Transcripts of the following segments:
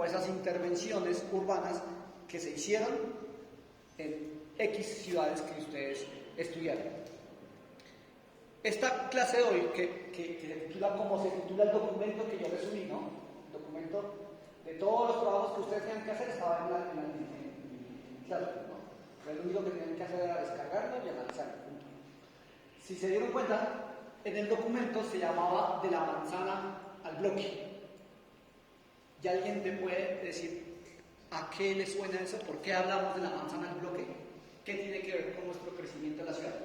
o a esas intervenciones urbanas que se hicieron en X ciudades que ustedes estudiaron. Esta clase de hoy, que se titula como se titula el documento que yo resumí, ¿no? El documento de todos los trabajos que ustedes tenían que hacer estaba en la clase, ¿no? Lo único que tenían que hacer era descargarlo y analizarlo. Si se dieron cuenta, en el documento se llamaba de la manzana al bloque. ¿Y alguien me puede decir a qué le suena eso? ¿Por qué hablamos de la manzana al bloque? ¿Qué tiene que ver con nuestro crecimiento en la ciudad?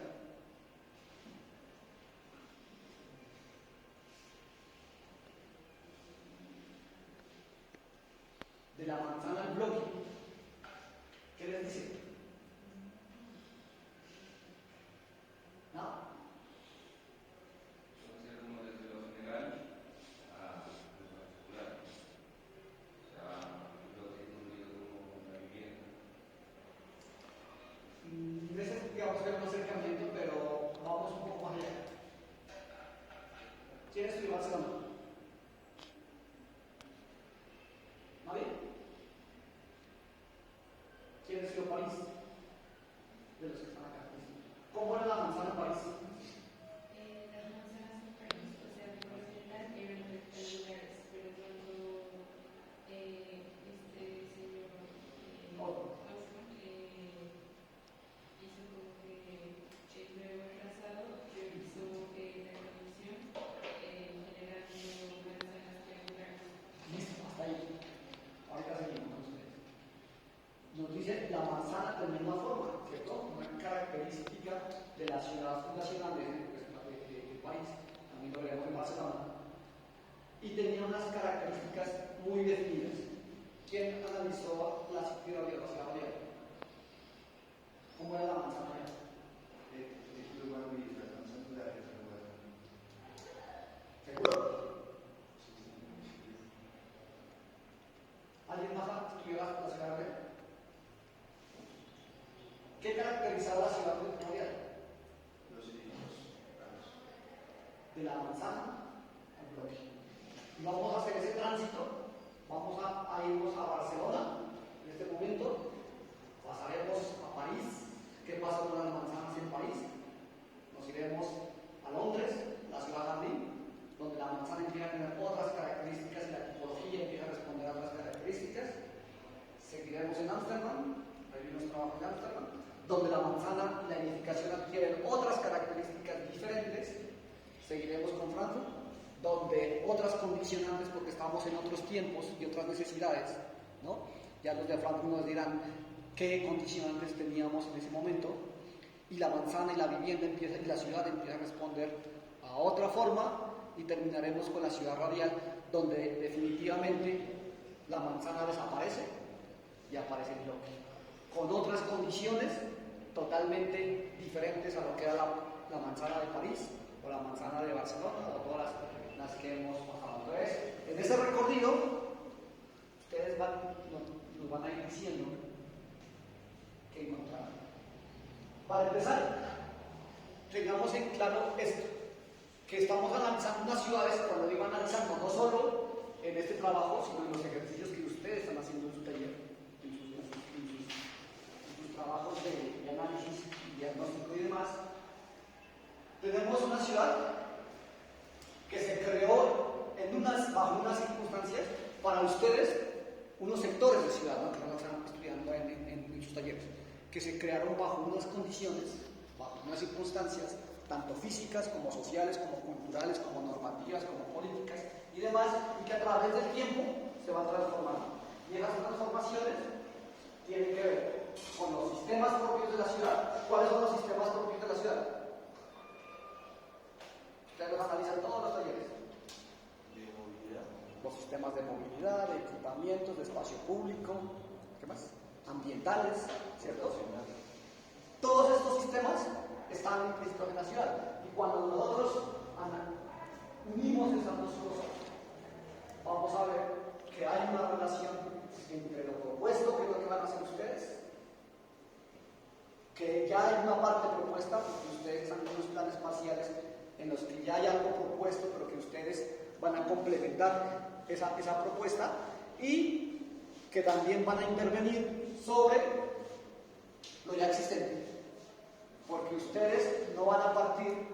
De la manzana al bloque. ¿Qué les dice? ¿No? Como desde lo general a lo particular. O sea, lo que es como la vivienda. Ese, digamos, es un acercamiento, pero vamos un poco más allá. ¿Quién estudió Barcelona? ¿Nadie? ¿Quién estudió París? De los que están acá. ¿Cómo era la manzana en París? Las manzanas en París, o sea, por lo general eran rectangulares, pero cuando este señor Osman hizo como que el nuevo trazado realizó la condición generando manzanas triangulares. Listo, hasta ahí. Ahorita seguimos con ustedes. Nos dice la manzana de misma forma, ¿cierto? Una característica de la ciudad fundacional del país. También lo veremos en Barcelona. Y tenía unas características muy definidas. ¿Quién analizó la ciudad de ¿Cómo era la manzana allá? ¿Seguro? ¿Alguien más estudió la ciudad de ¿Qué caracterizaba la ciudad victoriana? Los edificios raros. De la manzana al bloque. Y vamos a hacer ese tránsito. Vamos a irnos a Barcelona en este momento. Pasaremos a París. ¿Qué pasa con las manzanas en París? Nos iremos a Londres, la ciudad jardín, donde la manzana empieza a tener otras características y la tipología empieza a responder a otras características. Seguiremos en Ámsterdam, hay unos trabajos en Ámsterdam, donde la manzana y la edificación adquieren otras características diferentes. Seguiremos con Frankfurt, donde otras condicionantes, porque estamos en otros tiempos y otras necesidades, ¿no? Ya los de Frankfurt nos dirán qué condicionantes teníamos en ese momento, y la manzana y la vivienda y la ciudad empiezan a responder a otra forma, y terminaremos con la ciudad radial, donde definitivamente la manzana desaparece y aparece el bloque, con otras condiciones totalmente diferentes a lo que era la manzana de París o la manzana de Barcelona o todas las que hemos pasado. Entonces, en ese recorrido, ustedes nos van a ir diciendo qué encontraron. Para empezar, tengamos en claro esto, que estamos analizando unas ciudades, cuando digo analizando, no solo en este trabajo, sino en los ejercicios que ustedes están haciendo en su taller, en sus trabajos de análisis y diagnóstico y demás. Tenemos una ciudad que se creó bajo unas circunstancias para ustedes, unos sectores de ciudad, ¿no? Que no están estudiando en sus talleres, que se crearon bajo unas condiciones, bajo unas circunstancias, tanto físicas como sociales, como culturales, como normativas, como políticas y demás, y que a través del tiempo se van transformando. Y esas transformaciones tienen que ver con los sistemas propios de la ciudad. ¿Cuáles son los sistemas propios de la ciudad? Ustedes los analizan todos los talleres. De movilidad. Los sistemas de movilidad, de equipamientos, de espacio público, ¿qué más? Ambientales, ¿cierto? Todos estos sistemas están implícitos en la ciudad. Y cuando nosotros unimos esas dos cosas, vamos a ver que hay una relación entre lo propuesto, que es lo que van a hacer ustedes, que ya hay una parte propuesta, porque ustedes están en unos planes parciales en los que ya hay algo propuesto, pero que ustedes van a complementar esa propuesta, y que también van a intervenir sobre lo ya existente. Porque ustedes no van a partir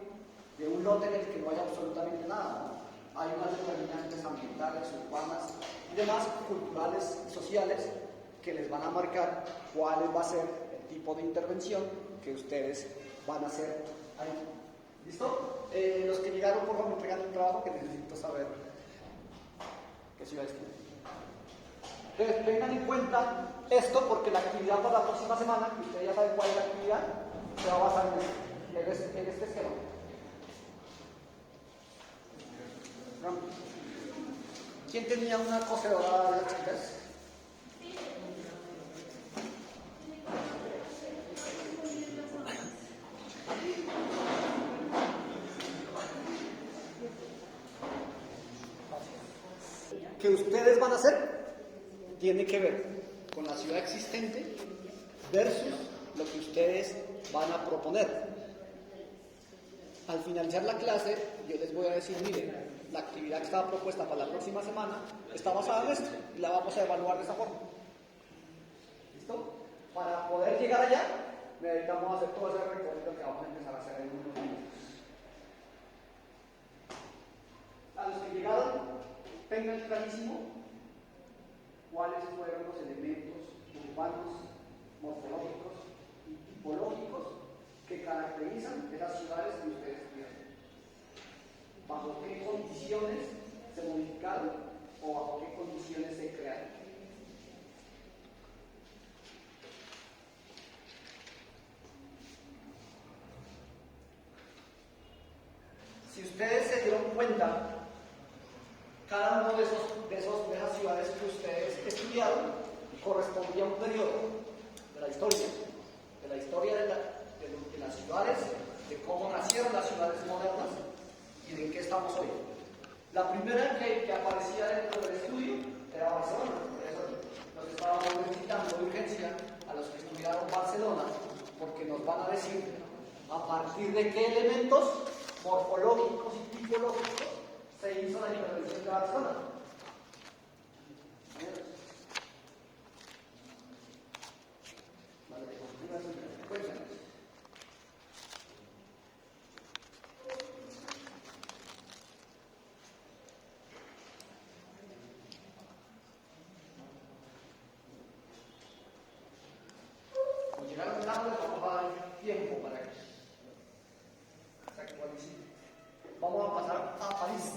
de un lote en el que no haya absolutamente nada, ¿no? Hay unas determinantes ambientales, urbanas y demás, culturales y sociales, que les van a marcar cuál va a ser el tipo de intervención que ustedes van a hacer ahí. ¿Listo? Los que llegaron, por favor, me entregan un trabajo que necesito saber qué ciudad es. Entonces, tengan en cuenta esto porque la actividad para la próxima semana, que ustedes ya saben cuál es la actividad, se va a basar en este esquema. ¿Quién tenía una cocedora de las chicas? ¿Qué ustedes van a hacer? Tiene que ver con la ciudad existente versus lo que ustedes van a proponer. Al finalizar la clase, yo les voy a decir, miren, la actividad que estaba propuesta para la próxima semana está basada en esto y la vamos a evaluar de esa forma. ¿Listo? Para poder llegar allá, necesitamos hacer todo ese recorrido que vamos a empezar a hacer en unos minutos. A los que llegaron, tengan clarísimo cuáles fueron los elementos urbanos, morfológicos y tipológicos que caracterizan esas ciudades que ustedes estudiaron. ¿Bajo qué condiciones se modificaron o bajo qué condiciones se crearon? Si ustedes se dieron cuenta, cada uno de esas ciudades que ustedes estudiaron correspondía a un periodo de la historia de las ciudades, de cómo nacieron las ciudades modernas y de qué estamos hoy. La primera que aparecía dentro del estudio era Barcelona. Por eso nos estábamos necesitando de urgencia a los que estudiaron Barcelona, porque nos van a decir a partir de qué elementos morfológicos y tipológicos se hizo la intervención de Barcelona. Como llegaron tarde, vamos a dar tiempo para que se actualice. Vamos a pasar a París.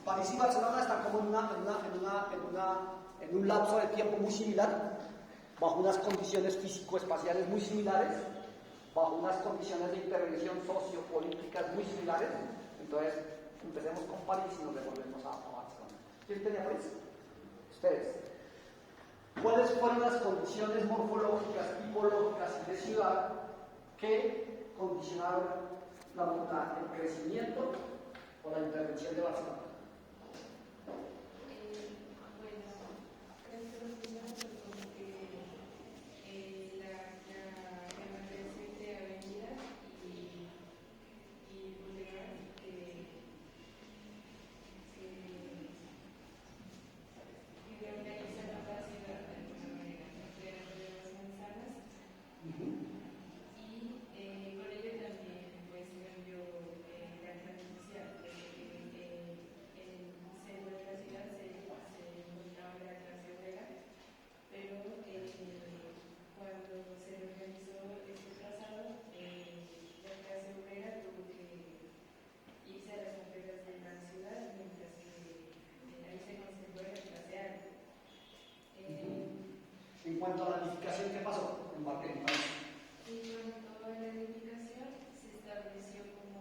París y Barcelona están como en un lapso de tiempo muy similar, bajo unas condiciones físico-espaciales muy similares, bajo unas condiciones de intervención sociopolíticas muy similares. Entonces, empecemos con París y nos devolvemos a Barcelona. ¿Quién tenía París? Ustedes. ¿Cuáles fueron las condiciones morfológicas, tipológicas y de ciudad que condicionaron el crecimiento o la intervención de Barcelona? En cuanto a la edificación, ¿qué pasó en París? En cuanto a la edificación, se estableció como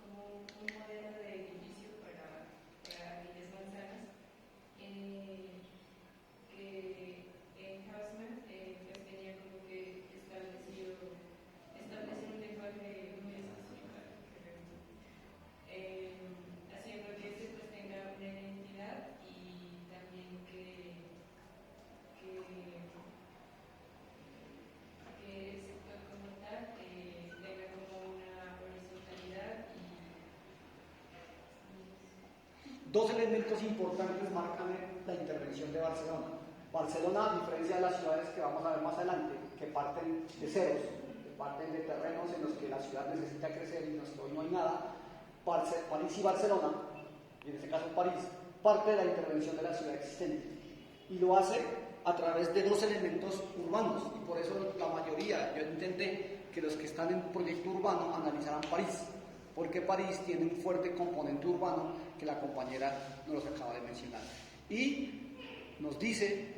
un modelo de edificio para aquellas manzanas que en Haussmann pues tenía como que establecer un lenguaje muy específico, haciendo que este pues tenga una identidad y también que Dos elementos importantes marcan la intervención de Barcelona. Barcelona, a diferencia de las ciudades que vamos a ver más adelante, que parten de ceros, que parten de terrenos en los que la ciudad necesita crecer y en los que hoy no hay nada, París y Barcelona, y en este caso París, parte de la intervención de la ciudad existente. Y lo hace a través de dos elementos urbanos, y por eso la mayoría, yo intenté que los que están en proyecto urbano analizaran París, porque París tiene un fuerte componente urbano que la compañera nos los acaba de mencionar. Y nos dice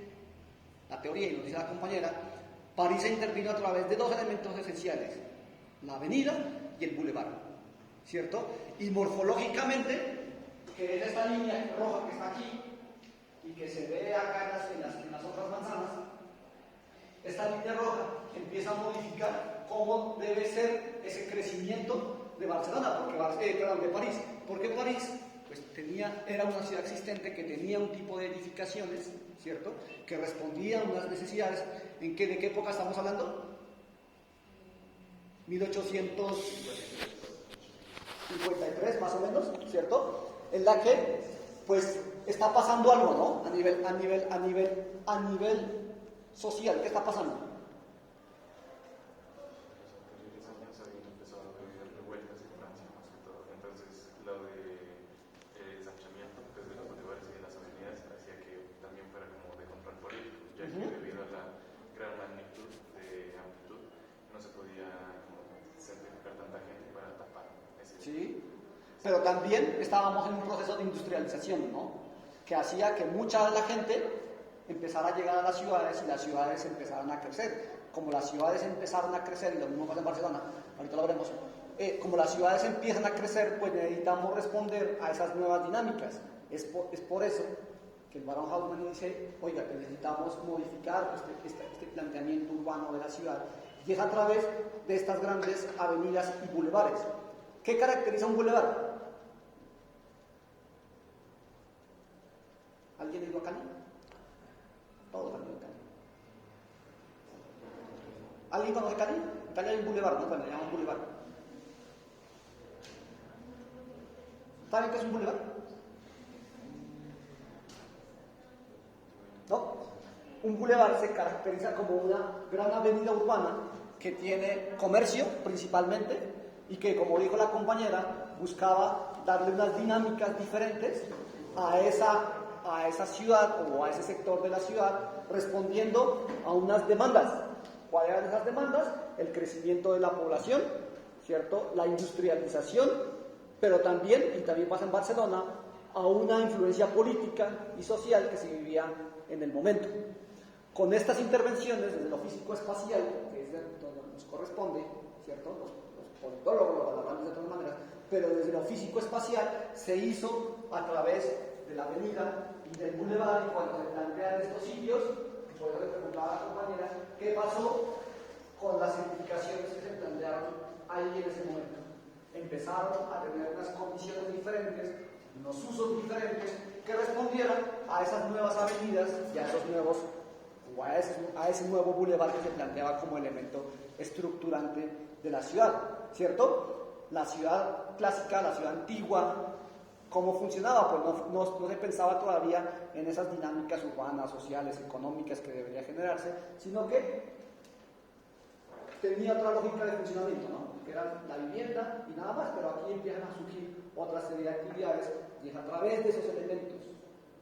la teoría y nos dice la compañera, París se intervino a través de dos elementos esenciales, la avenida y el bulevar, ¿cierto? Y morfológicamente, que es esta línea roja que está aquí y que se ve acá en las otras manzanas, esta línea roja empieza a modificar cómo debe ser ese crecimiento de Barcelona, de París, porque París pues, era una ciudad existente que tenía un tipo de edificaciones, ¿cierto?, que respondía a unas necesidades. ¿De qué época estamos hablando? 1853 más o menos, ¿cierto?, en la que pues está pasando algo, ¿no?, a nivel social. ¿Qué está pasando? Debido a la gran magnitud de amplitud, no se podía centrifugar tanta gente para tapar ese. Sí, pero también estábamos en un proceso de industrialización, ¿no?, que hacía que mucha de la gente empezara a llegar a las ciudades y las ciudades empezaran a crecer. Como las ciudades empezaron a crecer, y lo mismo pasa en Barcelona, ahorita lo veremos, como las ciudades empiezan a crecer, pues necesitamos responder a esas nuevas dinámicas. Es por eso que el Barón Haussmann dice, oiga, que necesitamos modificar este planteamiento urbano de la ciudad, y es a través de estas grandes avenidas y bulevares. ¿Qué caracteriza un bulevar? ¿Alguien ha ido a Cali? Todos han ido a Cali. ¿Alguien conoce Cali? En Cali hay un bulevar, ¿no? Bueno, le llaman bulevar. ¿Saben qué es un bulevar? ¿No? Un bulevar se caracteriza como una gran avenida urbana que tiene comercio principalmente y que, como dijo la compañera, buscaba darle unas dinámicas diferentes a esa ciudad o a ese sector de la ciudad, respondiendo a unas demandas. ¿Cuáles eran esas demandas? El crecimiento de la población, ¿cierto?, la industrialización, pero también, y también pasa en Barcelona, a una influencia política y social que se vivía en el momento. Con estas intervenciones desde lo físico-espacial, que es donde nos corresponde, ¿cierto?, los politólogos lo valoramos de todas maneras, pero desde lo físico-espacial se hizo a través de la avenida y del bulevar, y cuando se plantean estos sitios, por eso le preguntaba a la compañera, ¿qué pasó con las edificaciones que se plantearon ahí en ese momento? Empezaron a tener unas condiciones diferentes, unos usos diferentes, que respondieran a esas nuevas avenidas y a esos nuevos, o a ese nuevo bulevar que se planteaba como elemento estructurante de la ciudad, ¿cierto? La ciudad clásica, la ciudad antigua, ¿cómo funcionaba? Pues no se pensaba todavía en esas dinámicas urbanas, sociales, económicas que debería generarse, sino que tenía otra lógica de funcionamiento, ¿no?, que era la vivienda y nada más, pero aquí empiezan a surgir otra serie de actividades, y es a través de esos elementos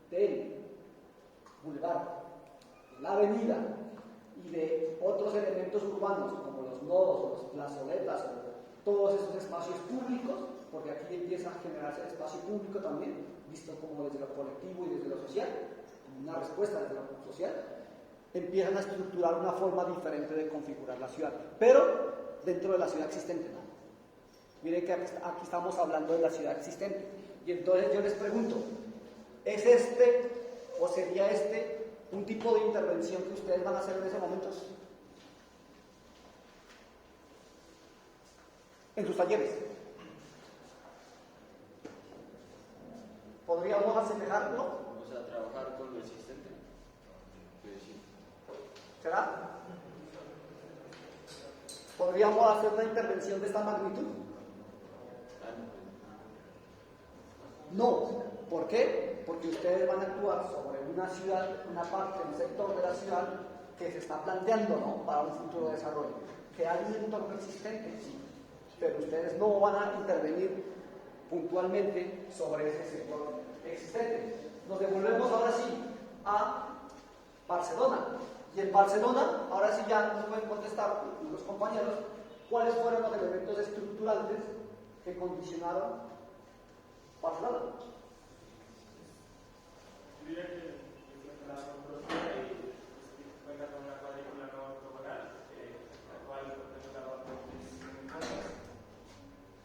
del bulevar, de la avenida y de otros elementos urbanos como los nodos o las plazoletas o todos esos espacios públicos, porque aquí empieza a generarse el espacio público también, visto como desde lo colectivo y desde lo social, como una respuesta desde lo social, empiezan a estructurar una forma diferente de configurar la ciudad, pero dentro de la ciudad existente, ¿no? Miren que aquí estamos hablando de la ciudad existente, y entonces yo les pregunto, ¿es este o sería este un tipo de intervención que ustedes van a hacer en ese momento? En sus talleres. ¿Podríamos asemejarlo? O sea, trabajar con lo existente. ¿Será? ¿Podríamos hacer una intervención de esta magnitud? No, ¿Por qué? Porque ustedes van a actuar sobre una ciudad, una parte, un sector de la ciudad que se está planteando, ¿no?, para un futuro desarrollo. Que hay un entorno existente, sí, pero ustedes no van a intervenir puntualmente sobre ese sector existente. Nos devolvemos ahora sí a Barcelona. Y en Barcelona, ahora sí ya nos pueden contestar los compañeros cuáles fueron los elementos estructurantes que condicionaron Barcelona. Yo diría que la antropología cuenta con una cuadrícula no ortogonal, la cual representaba cosas.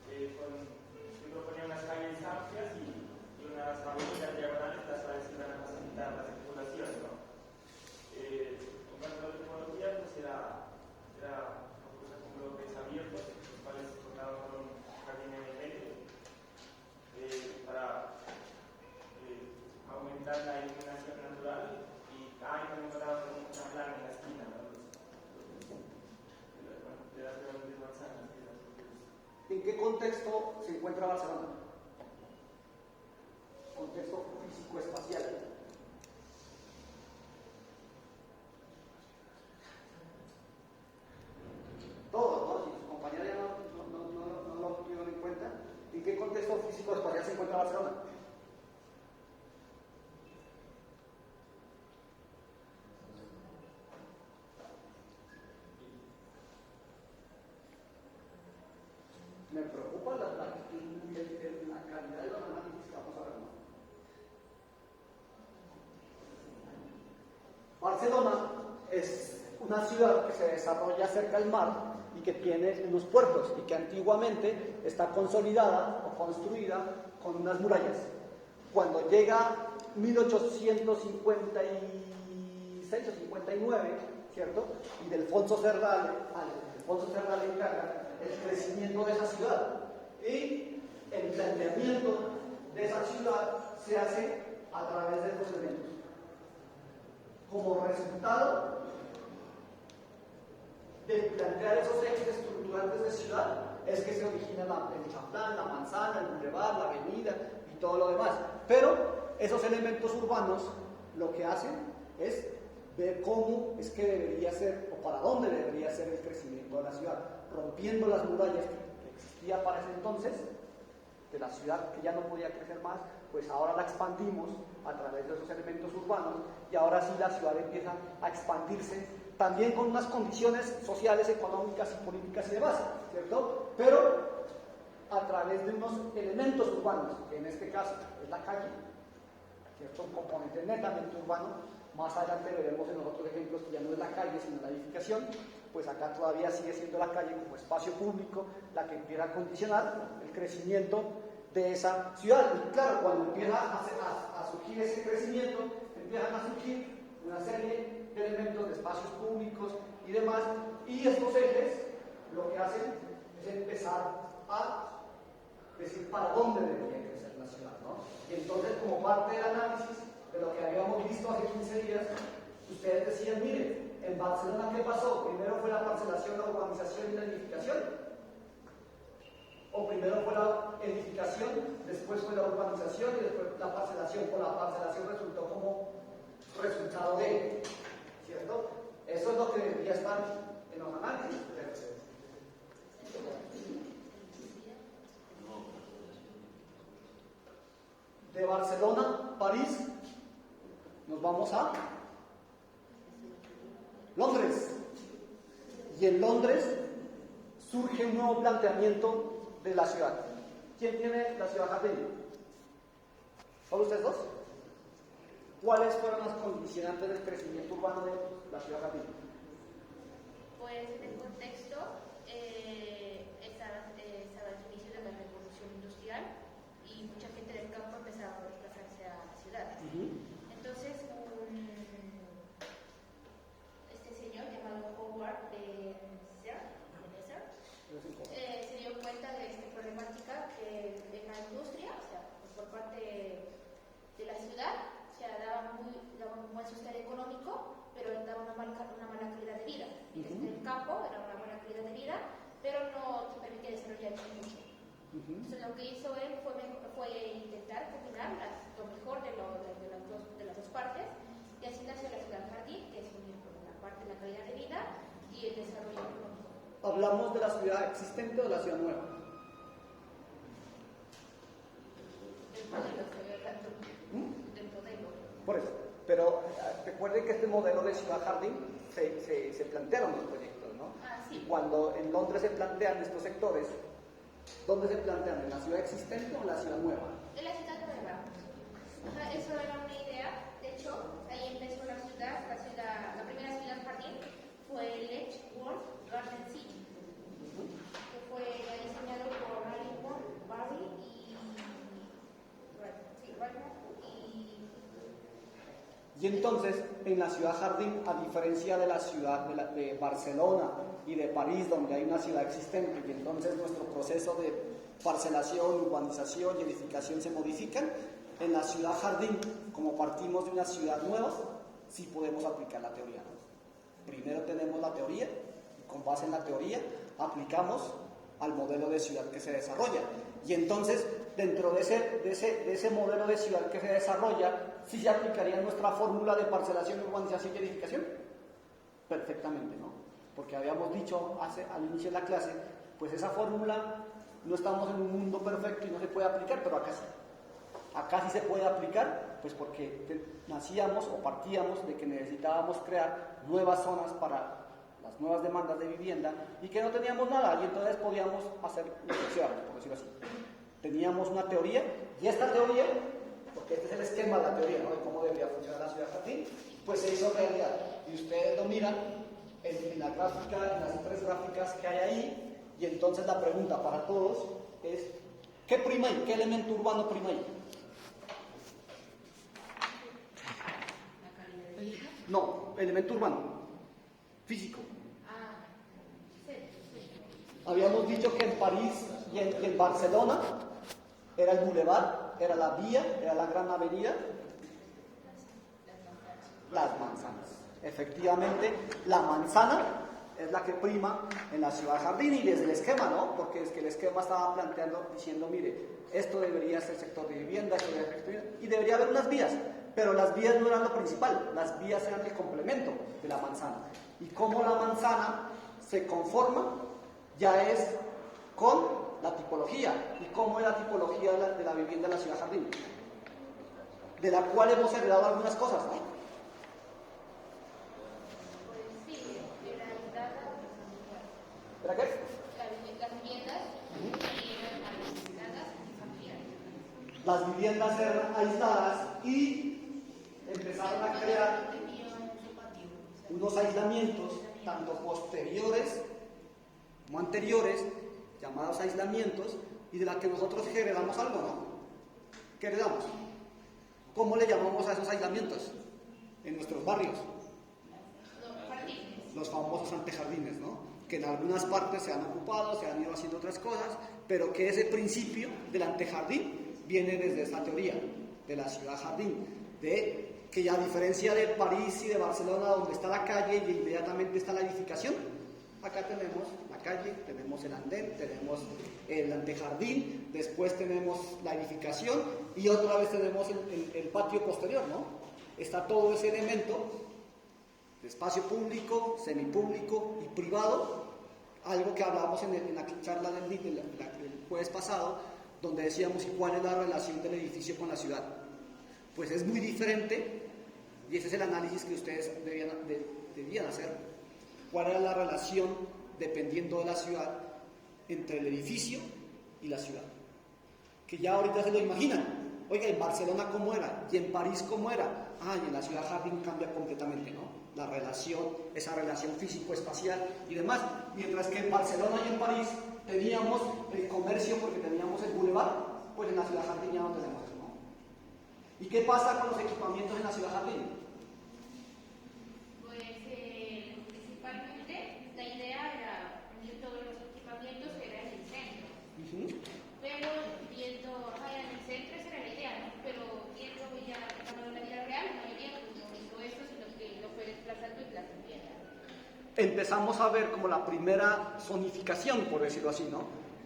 Yo proponía unas calles amplias y unas avenidas diagonales, las cuales iban a facilitar la circulación, ¿no? En cuanto a la tecnología, pues era una cosa con bloques abiertos, los cuales contaban con un jardín en el medio para aumentar la iluminación natural y también contaba con una plana en la esquina, ¿no? De las grandes manzanas. ¿En qué contexto se encuentra Barcelona? Contexto físico-espacial. Todo, ¿no? Si sus compañeros ya no lo tuvieron en cuenta. ¿En qué contexto físico-espacial se encuentra Barcelona? Me preocupa la calidad de los análisis que vamos a ver, ¿no? Barcelona es una ciudad que se desarrolla cerca del mar y que tiene unos puertos y que antiguamente está consolidada o construida con unas murallas. Cuando llega 1856 o 59, ¿cierto? Y de Alfonso Cerdá le encarga el crecimiento de esa ciudad. Y el planteamiento de esa ciudad se hace a través de estos elementos. Como resultado de plantear esos ejes estructurantes de ciudad, es que se origina el Chaplán, la manzana, el bulevar, la avenida y todo lo demás. Pero esos elementos urbanos lo que hacen es ver cómo es que debería ser o para dónde debería ser el crecimiento de la ciudad, rompiendo las murallas que existía para ese entonces de la ciudad, que ya no podía crecer más, pues ahora la expandimos a través de esos elementos urbanos y ahora sí la ciudad empieza a expandirse también con unas condiciones sociales, económicas y políticas y demás, ¿cierto? Pero a través de unos elementos urbanos, que en este caso es la calle, ¿cierto? Un componente netamente urbano. Más adelante veremos en los otros ejemplos que ya no es la calle, sino la edificación. Pues acá todavía sigue siendo la calle como espacio público la que empieza a condicionar el crecimiento de esa ciudad. Y claro, cuando empieza a surgir ese crecimiento, empiezan a surgir una serie de elementos de espacios públicos y demás, y estos ejes lo que hacen es empezar a decir para dónde debería crecer la ciudad, ¿no? Y entonces, como parte del análisis de lo que habíamos visto hace 15 días, ustedes decían, miren, en Barcelona, ¿qué pasó? Primero fue la parcelación, la urbanización y la edificación. O primero fue la edificación, después fue la urbanización y después la parcelación. O la parcelación resultó como resultado de, ¿cierto? Eso es lo que debería estar en los análisis. De Barcelona, París, nos vamos a Londres. Y en Londres surge un nuevo planteamiento de la ciudad. ¿Quién tiene la ciudad jardín? ¿Solo ustedes dos? ¿Cuáles fueron las condicionantes del crecimiento urbano de la ciudad jardín? Pues en el contexto estaba el inicio de la revolución industrial y mucha gente del campo empezaba a desplazarse a las ciudades. Entonces, este señor llamado Howard de se dio cuenta de esta problemática que en la industria, o sea, pues por parte de la ciudad, o sea, daba un buen sustento económico, pero daba una mala calidad de vida. Y desde el campo era una buena calidad de vida, pero no te permitía desarrollar mucho. Entonces lo que hizo él fue intentar combinar lo mejor de las dos partes, y así nació la ciudad jardín, que es unir la parte de la calidad de vida y el desarrollo económico. ¿Hablamos de la ciudad existente o de la ciudad nueva? Del modelo, estoy hablando del modelo. Por eso. Pero recuerden que este modelo de ciudad jardín se plantearon los proyectos, ¿no? Ah, sí. Y cuando en Londres se plantean estos sectores, ¿dónde se plantean? ¿En la ciudad existente o en la ciudad nueva? En la ciudad nueva. Ajá, eso era una idea. De hecho, ahí empezó la primera ciudad jardín fue Letchworth Garden City, que fue diseñado por Raymond Barry Y entonces, en la ciudad jardín, a diferencia de la ciudad de Barcelona y de París, donde hay una ciudad existente, y entonces nuestro proceso de parcelación, urbanización y edificación se modifican, en la ciudad jardín, como partimos de una ciudad nueva, sí podemos aplicar la teoría, ¿no? Primero tenemos la teoría, y con base en la teoría aplicamos al modelo de ciudad que se desarrolla. Y entonces, dentro de ese modelo de ciudad que se desarrolla, ¿sí se aplicaría nuestra fórmula de parcelación, urbanización y edificación? Perfectamente, ¿no? Porque habíamos dicho al inicio de la clase, pues esa fórmula, no estamos en un mundo perfecto y no se puede aplicar, pero acá sí. Acá sí se puede aplicar, pues porque nacíamos o partíamos de que necesitábamos crear nuevas zonas para las nuevas demandas de vivienda y que no teníamos nada, y entonces podíamos hacer lo que quisiéramos, por decirlo así. Teníamos una teoría, y esta teoría, porque este es el esquema de la teoría, ¿no?, de cómo debería funcionar la ciudad jardín, pues se hizo realidad. Y ustedes lo miran en la gráfica, en las 3 gráficas que hay ahí, y entonces la pregunta para todos es, ¿qué prima ahí? ¿Qué elemento urbano prima ahí? No, elemento urbano, físico. Habíamos dicho que en París y en Barcelona era el bulevar, era la vía, era la gran avenida, las manzanas. Efectivamente, la manzana es la que prima en la ciudad jardín, y desde el esquema, ¿no? Porque es que el esquema estaba planteando, diciendo, mire, esto debería ser sector de vivienda, esto debería ser sector de vivienda, y debería haber unas vías, pero las vías no eran lo principal, las vías eran el complemento de la manzana. Y cómo la manzana se conforma ya es con la tipología. ¿Y cómo es la tipología de la vivienda en la ciudad jardín? De la cual hemos heredado algunas cosas, ¿no? Pues sí, era aislada. ¿Para qué? Las viviendas eran aisladas y familiares. Las viviendas eran aisladas y empezaron a crear unos aislamientos, tanto posteriores como anteriores, llamados aislamientos, y de la que nosotros heredamos algo, ¿no? ¿Qué heredamos? ¿Cómo le llamamos a esos aislamientos en nuestros barrios? Los famosos antejardines, ¿no? Que en algunas partes se han ocupado, se han ido haciendo otras cosas, pero que ese principio del antejardín viene desde esa teoría de la ciudad jardín, de que a diferencia de París y de Barcelona, donde está la calle y inmediatamente está la edificación, acá tenemos la calle, tenemos el andén, tenemos el antejardín, después tenemos la edificación y otra vez tenemos el patio posterior, ¿no? Está todo ese elemento de espacio público, semipúblico y privado, algo que hablamos en la charla del jueves pasado, donde decíamos cuál es la relación del edificio con la ciudad. Pues es muy diferente, y ese es el análisis que ustedes debían hacer. ¿Cuál era la relación, dependiendo de la ciudad, entre el edificio y la ciudad? Que ya ahorita se lo imaginan. Oiga, en Barcelona ¿cómo era? ¿Y en París cómo era? Ah, y en la ciudad jardín cambia completamente, ¿no? La relación, esa relación físico-espacial y demás. Mientras que en Barcelona y en París teníamos el comercio porque teníamos el boulevard, pues en la ciudad jardín ya no tenemos eso, ¿no? ¿Y qué pasa con los equipamientos en la ciudad jardín? Pues principalmente la idea era unir todos los equipamientos que eran en el centro. Pero viendo, en el centro esa era la idea, ¿no? Pero viendo ya en la vida real, la mayoría pues, no hizo eso, sino que lo fue desplazando y las viviendas. Empezamos a ver como la primera zonificación, por decirlo así, ¿no?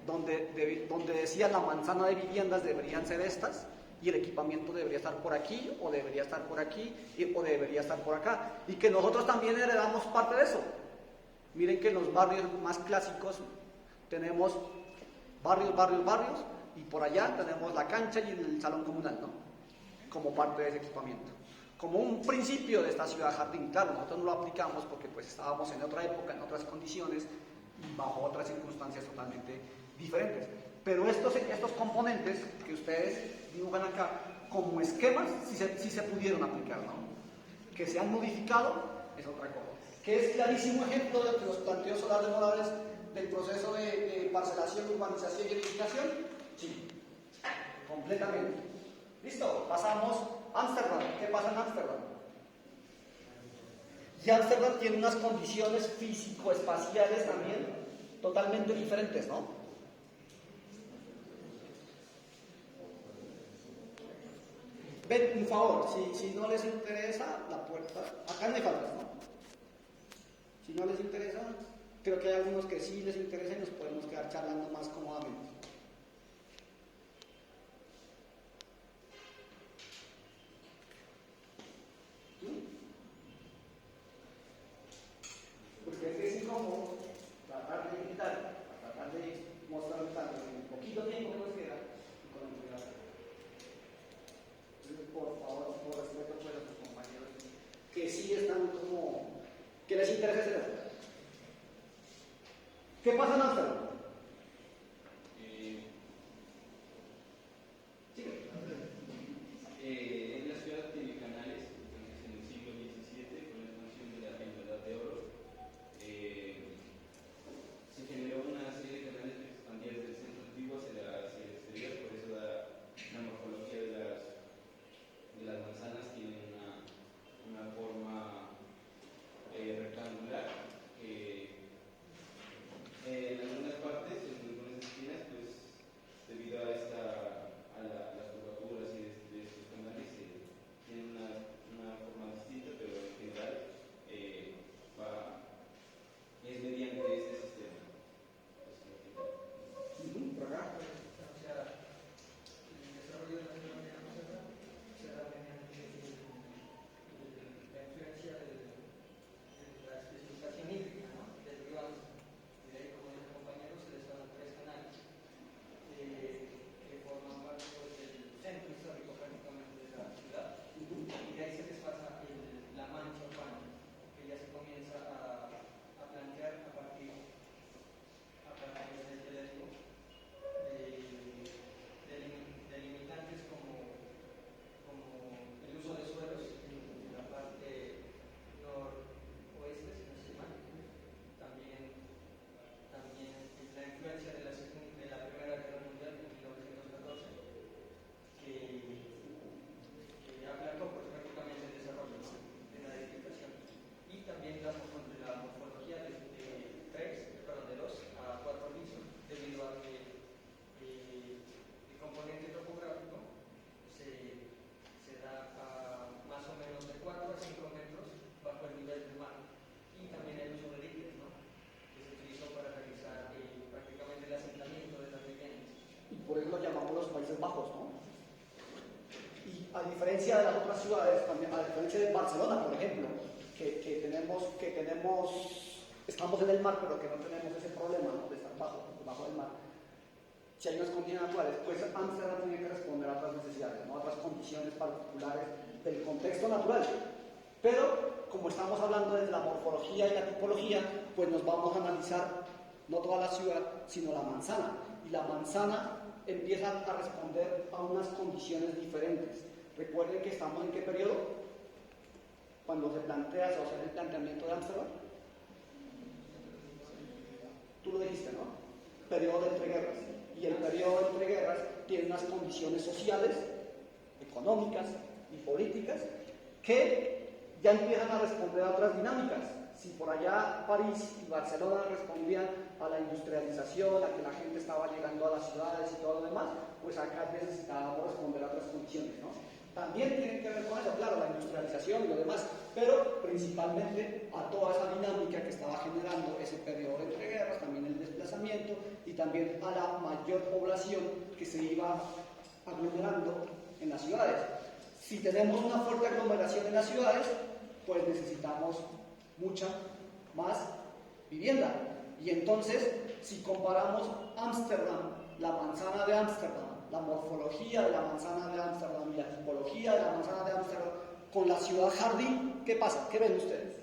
donde decía la manzana de viviendas deberían ser estas, y el equipamiento debería estar por aquí, o debería estar por aquí, o debería estar por acá, y que nosotros también heredamos parte de eso. Miren que en los barrios más clásicos tenemos barrios, y por allá tenemos la cancha y el salón comunal, ¿no? Como parte de ese equipamiento. Como un principio de esta ciudad jardín. Claro, nosotros no lo aplicamos porque pues estábamos en otra época, en otras condiciones, y bajo otras circunstancias totalmente diferentes. Pero estos componentes que ustedes dibujan acá como esquemas, sí se pudieron aplicar, ¿no? Que se han modificado es otra cosa. Que es clarísimo ejemplo de los planteos solares morales del proceso de parcelación, urbanización y edificación. Sí, completamente. ¿Listo? Pasamos a Ámsterdam. ¿Qué pasa en Ámsterdam? Y Ámsterdam tiene unas condiciones físico-espaciales también totalmente diferentes, ¿no? Ven, un favor, si no les interesa la puerta, acá no hay faltas, ¿no? Si no les interesa, creo que hay algunos que sí les interesa y nos podemos quedar charlando más cómodamente. Porque es incómodo tratar de editar, tratar de mostrar tanto en el poquito tiempo que nos queda y con la entidad. Entonces, por favor, por respeto pues, a sus compañeros que sí están como, que les interesa ese tema. ¿Qué pasa en Ámsterdam? Es la ciudad de canales, entonces en el siglo XVII, con la expansión de la Edad de Oro, se generó una serie de canales que expandían desde el centro antiguo hacia el exterior, por eso la morfología de las manzanas tiene una forma rectangular. En algunas partes, en algunas esquinas, pues debido a las curvaturas y de estos canales, tienen una forma distinta, pero en general es mediante este sistema. ¿Por acá? O sea, el desarrollo de la economía moderna se da mediante la influencia de la especificación hídrica, ¿no? Del río Ámsterdam. Y de ahí, como dice el compañero, se desarrollan 3 canales que forman parte pues, del centro histórico prácticamente de la ciudad. Y de ahí se desplaza la mancha urbana, que ya se comienza a plantear a partir de les digo, delimitantes como el uso de suelos en la parte noroeste, si no estoy mal. También la influencia de la Primera Guerra Mundial en 1914, que aplacó pues, prácticamente el desarrollo, ¿no? De la edificación. Y también la morfología de 2 a 4 pisos, debido a que el componente topográfico se da a más o menos de 4 a 5 metros bajo el nivel del mar. Y también el uso de diques, ¿no? Que se utilizó para realizar prácticamente el asentamiento de las viviendas. Y por eso lo llamamos los Países Bajos, ¿no? Y a diferencia de las otras ciudades, también, a diferencia de Barcelona, por ejemplo, que estamos en el mar, pero que no tenemos ese problema, ¿no? De estar bajo el mar. Si hay unas condiciones naturales, pues Ámsterdam tiene que responder a otras necesidades, ¿no? A otras condiciones particulares del contexto natural. Pero, como estamos hablando de la morfología y la tipología, pues nos vamos a analizar no toda la ciudad, sino la manzana. Y la manzana empieza a responder a unas condiciones diferentes. Recuerden que estamos en qué periodo, cuando se plantea o hace el planteamiento de Ámsterdam. Tú lo dijiste, ¿no? Periodo de entreguerras. Y el periodo de entreguerras tiene unas condiciones sociales, económicas y políticas que ya empiezan a responder a otras dinámicas. Si por allá París y Barcelona respondían a la industrialización, a que la gente estaba llegando a las ciudades y todo lo demás, pues acá necesitábamos responder a otras condiciones, ¿no? También tiene que ver con eso, claro, la industrialización construcción y lo demás, pero principalmente a toda esa dinámica que estaba generando ese periodo entre guerras, también el desplazamiento y también a la mayor población que se iba aglomerando en las ciudades. Si tenemos una fuerte aglomeración en las ciudades, pues necesitamos mucha más vivienda. Y entonces, si comparamos Ámsterdam, la manzana de Ámsterdam, la morfología de la manzana de Ámsterdam y la tipología de la manzana de Ámsterdam con la ciudad jardín, ¿qué pasa? ¿Qué ven ustedes?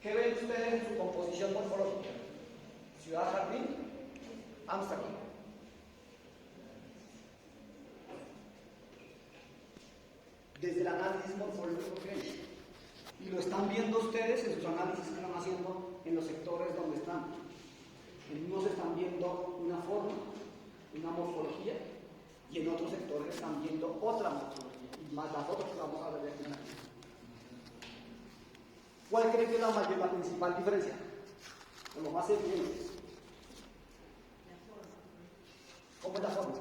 ¿Qué ven ustedes en su composición morfológica? Ciudad jardín, Ámsterdam. Desde el análisis morfológico que hay. Y lo están viendo ustedes en sus análisis que están haciendo en los sectores donde están. En unos están viendo una forma, una morfología, y en otros sectores están viendo otra morfología, y más las otras que vamos a ver de aquí. ¿Cuál cree que es la principal diferencia? O lo más evidente. ¿Cómo es la forma?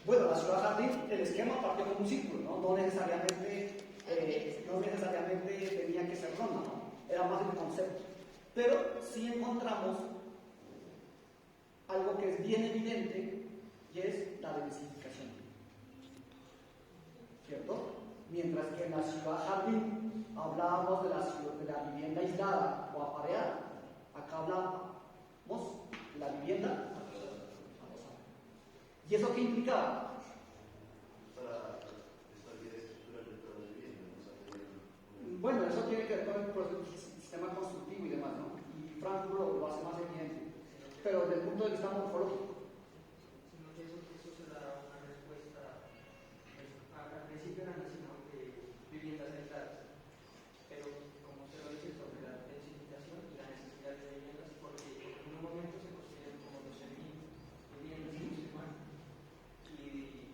Bueno, la ciudad jardín, el esquema partió como un círculo, ¿no? No necesariamente tenía que ser ronda, ¿no? Era más el concepto. Pero sí encontramos algo que es bien evidente y es la densificación. ¿Cierto? Mientras que en la ciudad jardín hablábamos de la vivienda aislada o apareada, acá hablábamos de la vivienda adosada. ¿Y eso qué implicaba? Bueno, eso tiene que ver con el sistema constructivo y demás, ¿no? Y Frank lo hace más evidente. Pero desde el punto de vista morfológico. Sino que eso se da una respuesta. Al principio eran así, ¿no? Viviendas aisladas. Pero como se lo dice sobre la densificación y la necesidad de viviendas, porque en un momento se construyeron como 12.000 viviendas en Musulmán. Y en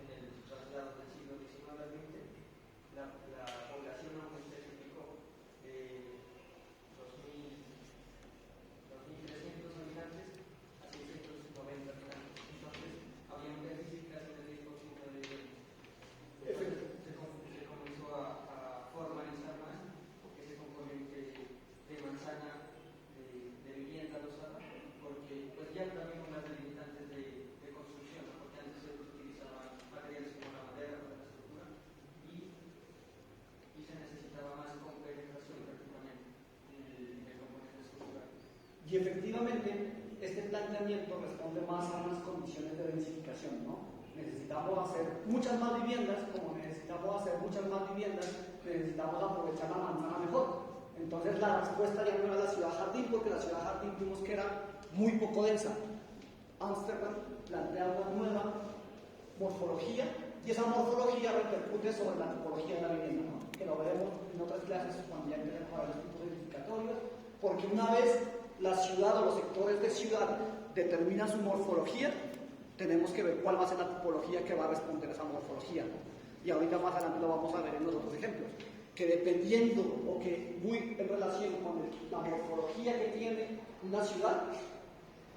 el traslado del siglo XIX al XX, la población aumenta se ubicó de 2.300 habitantes a 690 habitantes. Entonces, había un déficit casi del 10% de vivienda. Se comenzó a formalizar más, porque ese componente de manzana de vivienda adosada, porque pues ya también con las delimitantes de construcción, ¿no? Porque antes se utilizaban materiales como la madera para la estructura y se necesitaba más compenetración prácticamente en el componente estructural. Y efectivamente, este planteamiento responde más a unas condiciones de densificación, ¿no? Necesitamos hacer muchas más viviendas, como necesitamos hacer muchas más viviendas, necesitamos aprovechar la manzana mejor. Entonces la respuesta ya no era la ciudad jardín, porque la ciudad jardín vimos que era muy poco densa. Ámsterdam plantea una nueva morfología, y esa morfología repercute sobre la tipología de la vivienda, ¿no? Que lo veremos en otras clases cuando ya empecemos a ver los tipos identificatorios, porque una vez la ciudad o los sectores de ciudad determinan su morfología, tenemos que ver cuál va a ser la tipología que va a responder a esa morfología, ¿no? Y ahorita más adelante lo vamos a ver en los otros ejemplos, que dependiendo o que muy en relación con la morfología que tiene una ciudad,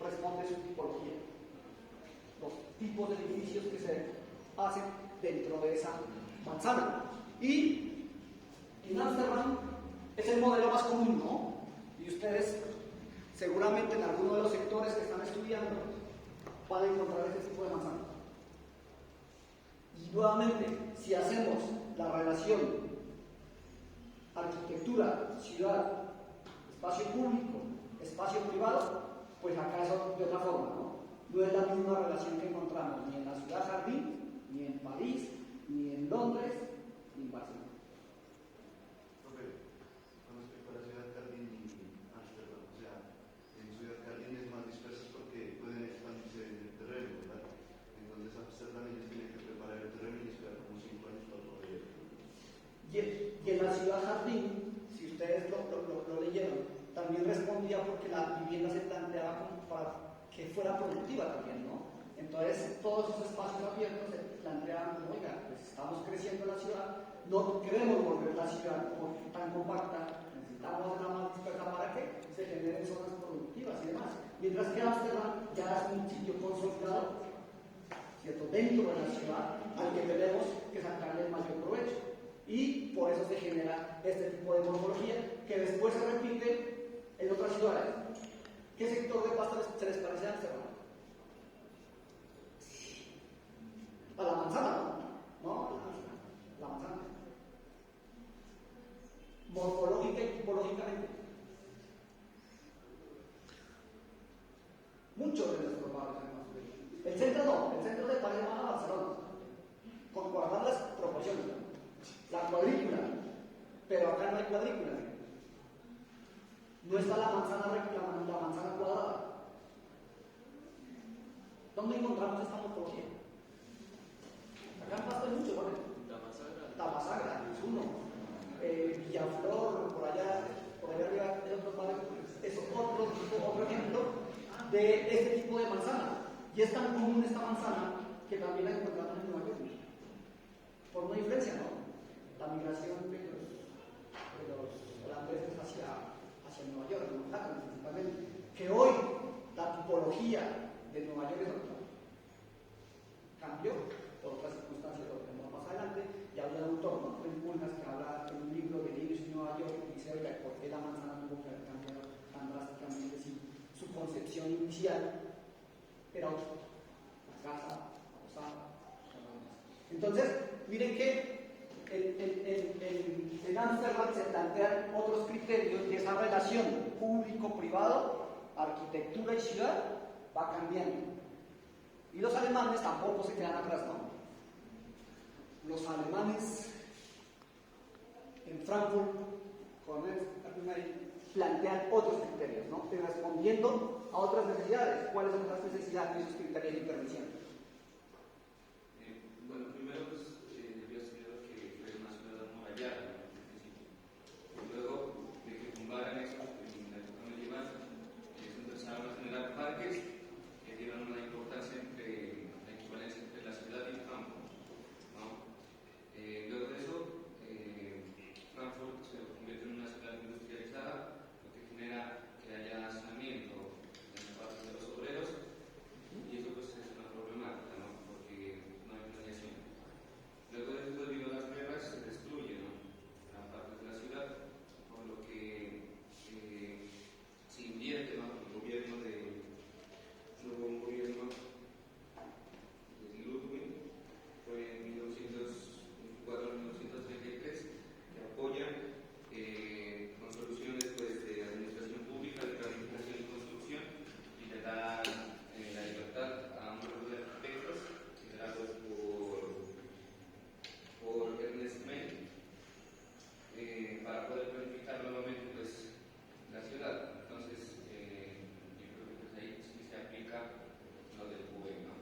responde su tipología, los tipos de edificios que se hacen dentro de esa manzana. Y en Ámsterdam es el modelo más común, ¿no? Y ustedes seguramente en alguno de los sectores que están estudiando van a encontrar ese tipo de manzana. Y nuevamente, si hacemos la relación arquitectura, ciudad, espacio público, espacio privado, pues acá es de otra forma, ¿no? No es la misma relación que encontramos ni en la ciudad jardín, ni en París, ni en Londres, ni en Barcelona. Con respecto a la ciudad jardín y Ámsterdam, o sea, en ciudad jardín es más dispersas porque pueden expandirse en el terreno, ¿verdad? Entonces Ámsterdam ellos tienen que preparar el terreno y esperar como 5 años para poder. Y en la ciudad jardín, si ustedes lo leyeron, también respondía porque la vivienda se planteaba como para que fuera productiva también, ¿no? Entonces todos esos espacios abiertos se planteaban como, oiga, pues estamos creciendo la ciudad, no queremos volver la ciudad como tan compacta se generen zonas productivas y demás. Mientras que Ámsterdam ya es un sitio consolidado, ¿cierto?, dentro de la ciudad, al que tenemos que sacarle el mayor provecho. Y por eso se genera este tipo de morfología que después se repite en otras ciudades. ¿Qué sector de Pasto se les parece a Ámsterdam? A la manzana, ¿no? La manzana. Morfológica y tipológicamente. Muchos de nuestros barrios en Barcelona. El centro no, el centro se parece más a Barcelona, con guardar las proporciones. La cuadrícula, pero acá no hay cuadrícula. No está la manzana cuadrada. ¿Dónde encontramos esta morfología? Acá en Pasto hay mucho, ¿no? Tamasagra, es uno. Villaflor, por allá arriba, es otro ejemplo de este tipo de manzana. Y es tan común esta manzana que también la encontramos en Nueva York. Por una diferencia, ¿no? La migración de los holandeses hacia Nueva York, de Manhattan principalmente, que hoy la tipología de Nueva York es otra. Cambió por otras circunstancias, lo veremos más adelante. Y había un autor, ¿no?, Fred Pulgas, que habla en un libro de Niños en Nueva York y dice, oiga, ¿por qué la manzana tuvo que haber cambiado tan drásticamente si su concepción inicial era otra? La casa, la posada. Entonces, miren que en Ámsterdam se plantean otros criterios y esa relación público-privado, arquitectura y ciudad va cambiando. Y los alemanes tampoco se quedan atrás, ¿no? Los alemanes en Frankfurt, con plantean otros criterios, ¿no? Respondiendo a otras necesidades. ¿Cuáles son las necesidades y esos criterios de intervención? Bueno, primero pues había estudiado que fue una ciudad amurallada en principio. Luego de que tumbaran eso en la época medieval, se empezaron a generar parques que dieron una importancia entre la equivalencia entre la ciudad y el campo, ¿no? Luego de eso, Frankfurt se convierte en una ciudad industrializada, lo que genera que haya hacinamiento en la parte de los obreros, y eso pues es una problemática, ¿no? Porque no hay planeación. Luego de eso, debido a las guerras, se destruye, ¿no?, gran parte de la ciudad, por lo que se invierte bajo el gobierno hubo un gobierno de Ludwig, fue en 1924-1933, que apoya con soluciones pues, de administración pública, de planificación y construcción, y le da la libertad a un grupo de arquitectos liderados por Ernest May para poder planificar nuevamente pues, la ciudad. Entonces, yo creo que pues, ahí sí se aplica lo del PUE, ¿no?,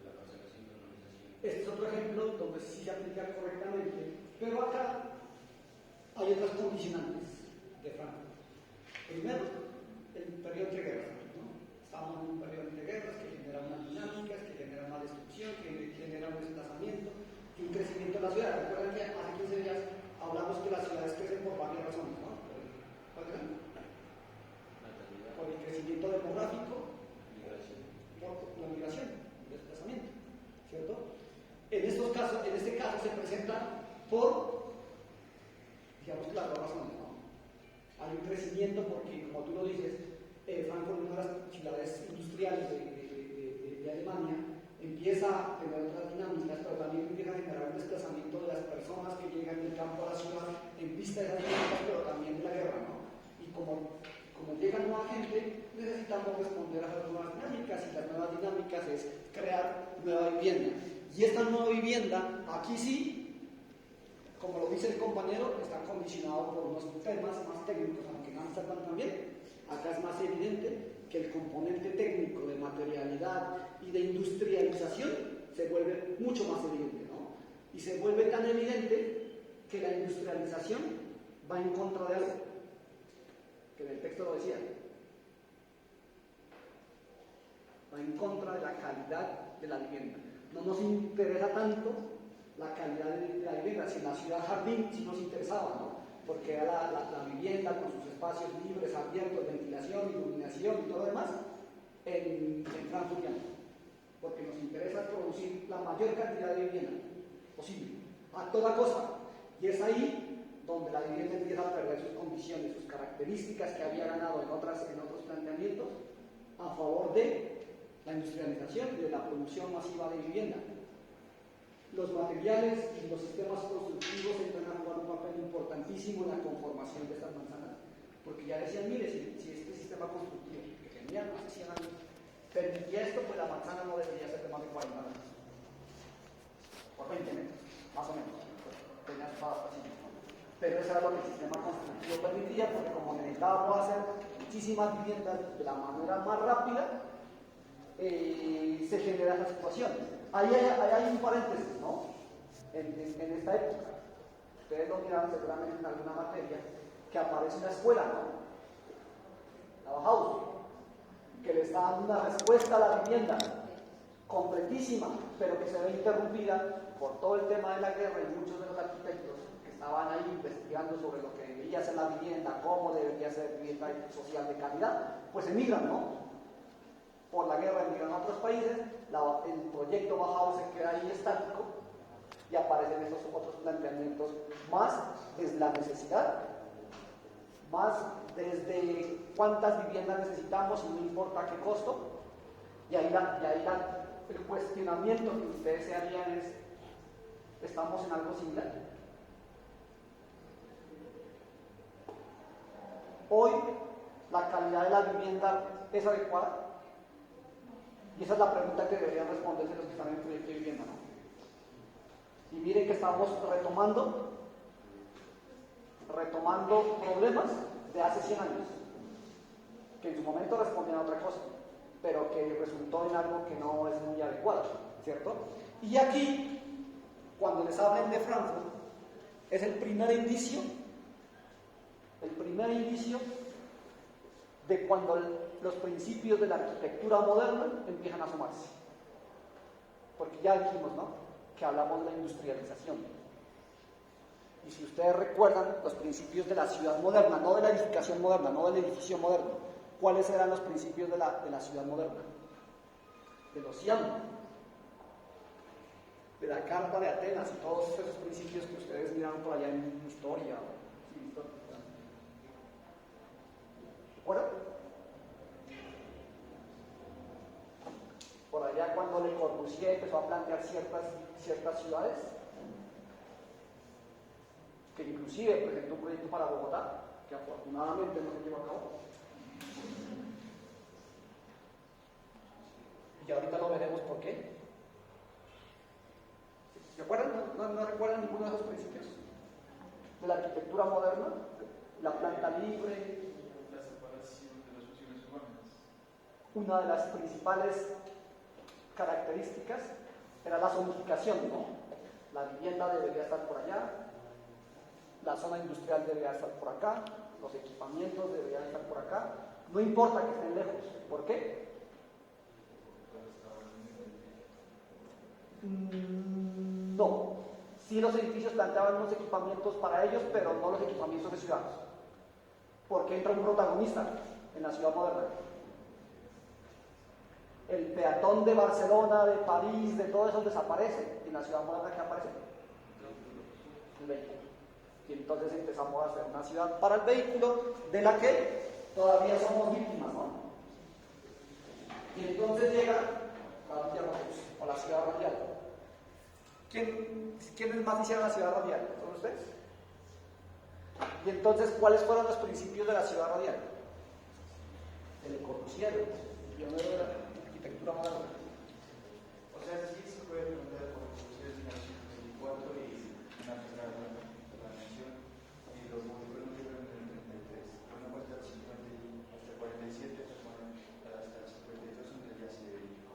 la parcelación y urbanización. Este es otro ejemplo donde sí se aplica correctamente, pero acá hay otras condicionantes de Frankfurt. Primero, el periodo entre guerras, ¿no? Estamos en un periodo entre guerras que genera unas dinámicas, que genera una destrucción, que genera un desplazamiento y un crecimiento de la ciudad. Recuerden que hace 15 días hablamos que las ciudades crecen por varias razones, ¿no? ¿Cuáles eran? Por el crecimiento demográfico, por la migración, el desplazamiento, ¿cierto? En este caso se presenta por, digamos, las dos razones, ¿no? Hay un crecimiento porque, como tú lo dices, Frankfurt, una de las ciudades industriales de Alemania, empieza a tener otras dinámicas, pero también empieza a generar un desplazamiento de las personas que llegan del campo a la ciudad en vista de esas dinámicas, pero también de la guerra, ¿no? Y como llega nueva gente, necesitamos responder a esas nuevas dinámicas, y las nuevas dinámicas es crear nueva vivienda. Y esta nueva vivienda, aquí sí, como lo dice el compañero, está condicionado por unos temas más técnicos, aunque en Amsterdam también. Acá es más evidente que el componente técnico de materialidad y de industrialización se vuelve mucho más evidente, ¿no? Y se vuelve tan evidente que la industrialización va en contra de algo, que en el texto lo decía, va en contra de la calidad de la vivienda. No nos interesa tanto la calidad de la vivienda. Si en la ciudad jardín sí nos interesaba, ¿no? porque era la vivienda con sus espacios libres, abiertos, ventilación, iluminación y todo lo demás, en Frankfurt ya no. Porque nos interesa producir la mayor cantidad de vivienda posible, a toda costa. Y es ahí donde la vivienda empieza a perder sus condiciones, sus características que había ganado en otros planteamientos, a favor de la industrialización y de la producción masiva de vivienda. Los materiales y los sistemas constructivos entran a jugar un papel importantísimo en la conformación de estas manzanas, porque ya decían, mire, si este sistema constructivo que tenía más de 100 años permitía esto, pues la manzana no debería ser de más de 40 metros, por 20 metros, más o menos, tenía su así. Pero eso era lo que el sistema constructivo permitía, porque como necesitábamos hacer muchísimas viviendas de la manera más rápida, se genera esa situación. Ahí hay un paréntesis, ¿no? En esta época. Ustedes lo miraron seguramente en alguna materia, que aparece una escuela, ¿no? La Bauhaus, que le está dando una respuesta a la vivienda, completísima, pero que se ve interrumpida por todo el tema de la guerra y muchos de los arquitectos que estaban ahí investigando sobre lo que debería ser la vivienda, cómo debería ser vivienda social de calidad, pues emigran, ¿no? Por la guerra emigran a otros países, el proyecto Bauhaus se queda ahí estático y aparecen esos otros planteamientos más desde la necesidad, más desde cuántas viviendas necesitamos y no importa qué costo, y ahí el cuestionamiento que ustedes se harían es, ¿estamos en algo similar? Hoy la calidad de la vivienda es adecuada. Y esa es la pregunta que deberían responderse los que están en el proyecto de vivienda, ¿no? Y miren que estamos retomando problemas de hace 100 años, que en su momento respondían a otra cosa, pero que resultó en algo que no es muy adecuado, ¿cierto? Y aquí, cuando les hablen de Frankfurt, es el primer indicio de cuando los principios de la arquitectura moderna empiezan a asomarse. Porque ya dijimos, ¿no?, que hablamos de la industrialización. Y si ustedes recuerdan los principios de la ciudad moderna, no de la edificación moderna, no del edificio moderno, ¿cuáles eran los principios de la ciudad moderna? De los Cian, de la Carta de Atenas y todos esos principios que ustedes miraron por allá en historia. ¿Recuerdan? Por allá cuando Le Corbusier empezó a plantear ciertas ciudades, que inclusive presentó un proyecto para Bogotá, que afortunadamente no se llevó a cabo. Y ahorita lo veremos por qué. ¿Se acuerdan? ¿No recuerdan ninguno de esos principios? De la arquitectura moderna, la planta libre. La separación de las funciones humanas. Una de las principales características era la zonificación, ¿no? La vivienda debería estar por allá, la zona industrial debería estar por acá, los equipamientos deberían estar por acá, no importa que estén lejos. ¿Por qué? No. Sí, los edificios planteaban unos equipamientos para ellos, pero no los equipamientos de ciudades. Porque entra un protagonista en la ciudad moderna. El peatón de Barcelona, de París, de todo eso desaparece. En la ciudad moderna, ¿qué aparece? El vehículo. Y entonces empezamos a hacer una ciudad para el vehículo, de la que todavía somos víctimas, ¿no? Y entonces llega la Villa Matheus, o la ciudad radial. ¿Quiénes más hicieron la ciudad radial? ¿Son ustedes? Y entonces, ¿cuáles fueron los principios de la ciudad radial? El Le Corbusier, el pionero de la arquitectura moderna. O sea, sí se puede preguntar por Corbusier en 1924 y una primera mención, y lo publicó en un libro en el 33. Una muestra del 50 hasta 47, hasta el 52, donde ya se dedicó.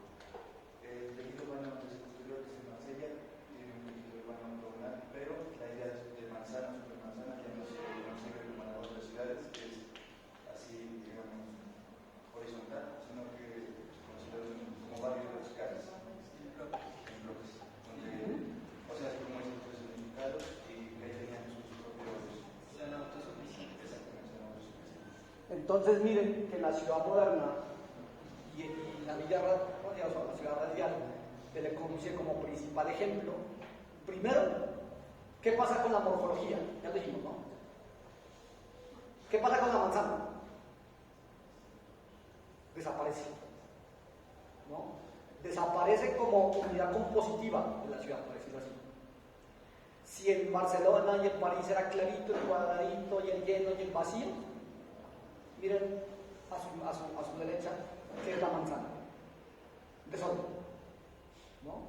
El tejido urbano que se construyó desde Marsella tiene un tejido urbano octogonal, pero la idea de manzana sobre manzana ya no se ve como en otras ciudades, que es así, digamos, horizontal, sino que como varios de los casas en bloques, donde, o sea, como esos significados y que tenían sus propios Entonces miren que en la ciudad moderna y la Villa Radial, o la ciudad radial de Le Corbusier como principal ejemplo, primero, ¿qué pasa con la morfología? Ya lo dijimos, ¿no? ¿Qué pasa con la manzana? Desaparece, ¿no? Desaparece como unidad compositiva de la ciudad, por decirlo así. Si en Barcelona y en París era clarito, el cuadradito y el lleno y el vacío, miren a su derecha, ¿qué es la manzana? Desorden, ¿no?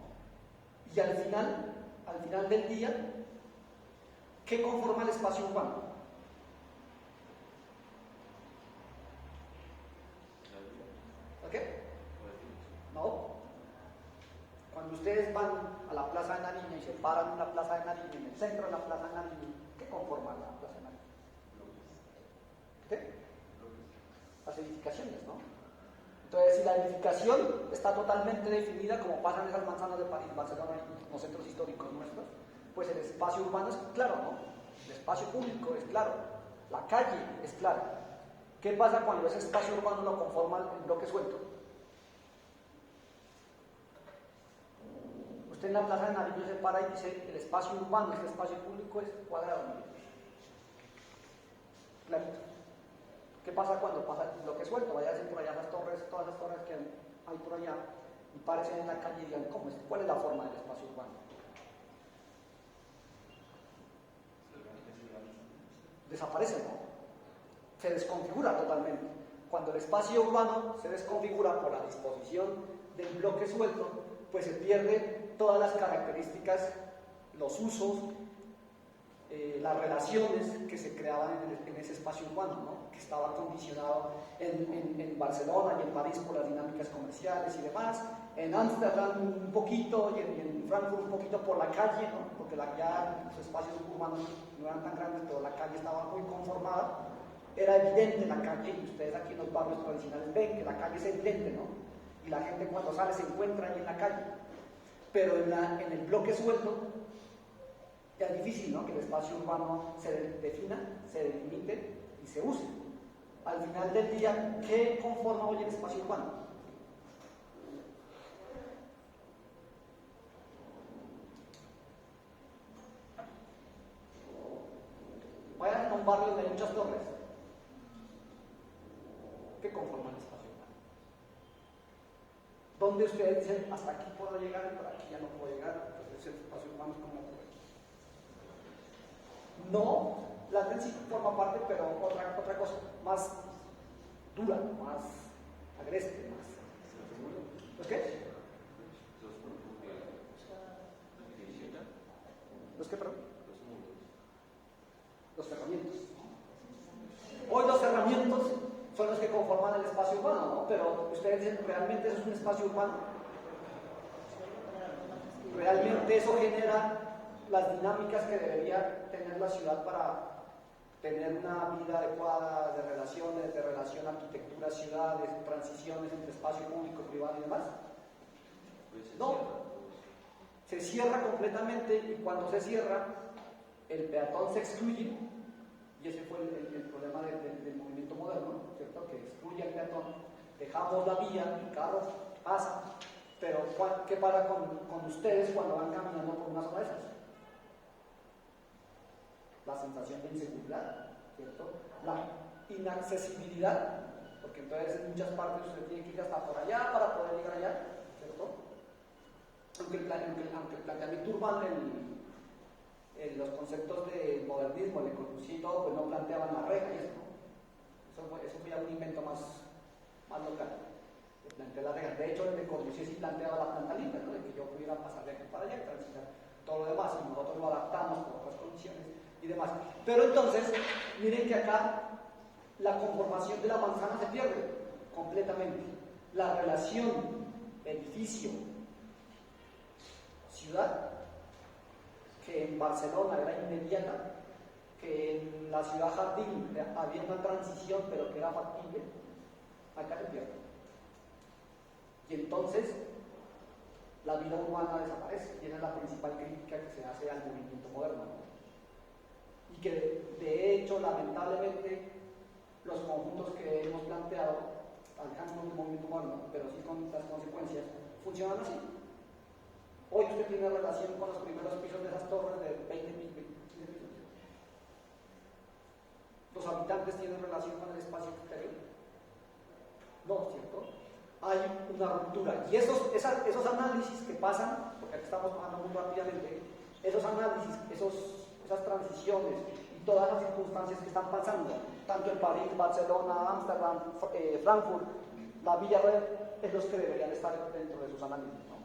Y al final del día, ¿qué conforma el espacio urbano? ¿Qué? No. Cuando ustedes van a la Plaza de Nariño y se paran en la Plaza de Nariño, en el centro de la Plaza de Nariño, ¿qué conforma la Plaza de Nariño? ¿Qué? Las edificaciones, ¿no? Entonces, si la edificación está totalmente definida, como pasa en esas manzanas de París, Barcelona y los centros históricos nuestros, pues el espacio urbano es claro, ¿no? El espacio público es claro, la calle es clara. ¿Qué pasa cuando ese espacio urbano lo conforma el bloque suelto? Usted en la Plaza de Nariño se para y dice, el espacio urbano, este espacio público es cuadrado. Clarito. ¿Qué pasa cuando pasa el bloque suelto? Váyanse por allá las torres, todas las torres que hay por allá, y párense en la calle y digan, ¿cómo es? ¿Cuál es la forma del espacio urbano? Desaparece, ¿no? Se desconfigura totalmente. Cuando el espacio urbano se desconfigura por la disposición del bloque suelto, pues se pierden todas las características, los usos, las relaciones que se creaban en ese espacio urbano, ¿no? Que estaba condicionado en Barcelona y en París por las dinámicas comerciales y demás, en Ámsterdam un poquito y en Frankfurt un poquito por la calle, ¿no? Porque ya los espacios urbanos no eran tan grandes, pero la calle estaba muy conformada. Era evidente la calle, y ustedes aquí en los barrios tradicionales ven que la calle es evidente, ¿no? Y la gente cuando sale se encuentra ahí en la calle. Pero en el bloque suelto ya es difícil, ¿no? Que el espacio urbano se defina, se delimite y se use. Al final del día, ¿qué conforma hoy el espacio urbano? Vayan a un barrio donde hay muchas torres. ¿Qué conforma el espacio urbano? Donde ustedes dicen, hasta aquí puedo llegar y por aquí ya no puedo llegar, entonces el espacio urbano es como ocurre. No, la density forma parte, pero otra cosa, más dura, más agreste, más. ¿Los qué? ¿Los qué, perdón? Los cerramientos. Hoy los cerramientos son los que conforman el espacio urbano, ¿no? Pero ustedes dicen, ¿realmente eso es un espacio urbano? ¿Realmente eso genera las dinámicas que debería tener la ciudad para tener una vida adecuada de relaciones, de relación arquitectura, ciudades, transiciones entre espacio público, privado y demás? No. Se cierra completamente y cuando se cierra, el peatón se excluye, y ese fue el problema del movimiento moderno, ¿cierto? Que excluye al peatón, dejamos la vía, el carro pasa, pero ¿qué pasa con ustedes cuando van caminando por una zona de esas? La sensación de inseguridad, ¿cierto? La inaccesibilidad, porque entonces en muchas partes usted tiene que ir hasta por allá para poder llegar allá, ¿cierto? Aunque el planteamiento urbano, los conceptos de modernismo, de Corbusier y todo, pues no planteaban la reja y eso, ¿no? Eso fue ya un invento más local. Planteó la reja. De hecho, el de Corbusier sí planteaba la planta libre, ¿no? De que yo pudiera pasar de aquí para allá y transitar todo lo demás, y nosotros lo adaptamos por otras condiciones y demás. Pero entonces, miren que acá la conformación de la manzana se pierde completamente. La relación edificio ciudad, que en Barcelona era inmediata, que en la ciudad jardín había una transición pero que era factible, acá se pierde. Y entonces la vida urbana desaparece, y esa es la principal crítica que se hace al movimiento moderno. Y que de hecho, lamentablemente, los conjuntos que hemos planteado, alcanzando un movimiento moderno, pero sí con las consecuencias, funcionan así. Hoy usted tiene relación con los primeros pisos de esas torres de 20 pisos. ¿Los habitantes tienen relación con el espacio exterior? No, ¿cierto? Hay una ruptura. Y esos análisis que pasan, porque aquí estamos bajando muy rápidamente, esos análisis, esas transiciones y todas las circunstancias que están pasando, tanto en París, Barcelona, Ámsterdam, Frankfurt, la Villarreal, es los que deberían estar dentro de sus análisis, ¿no?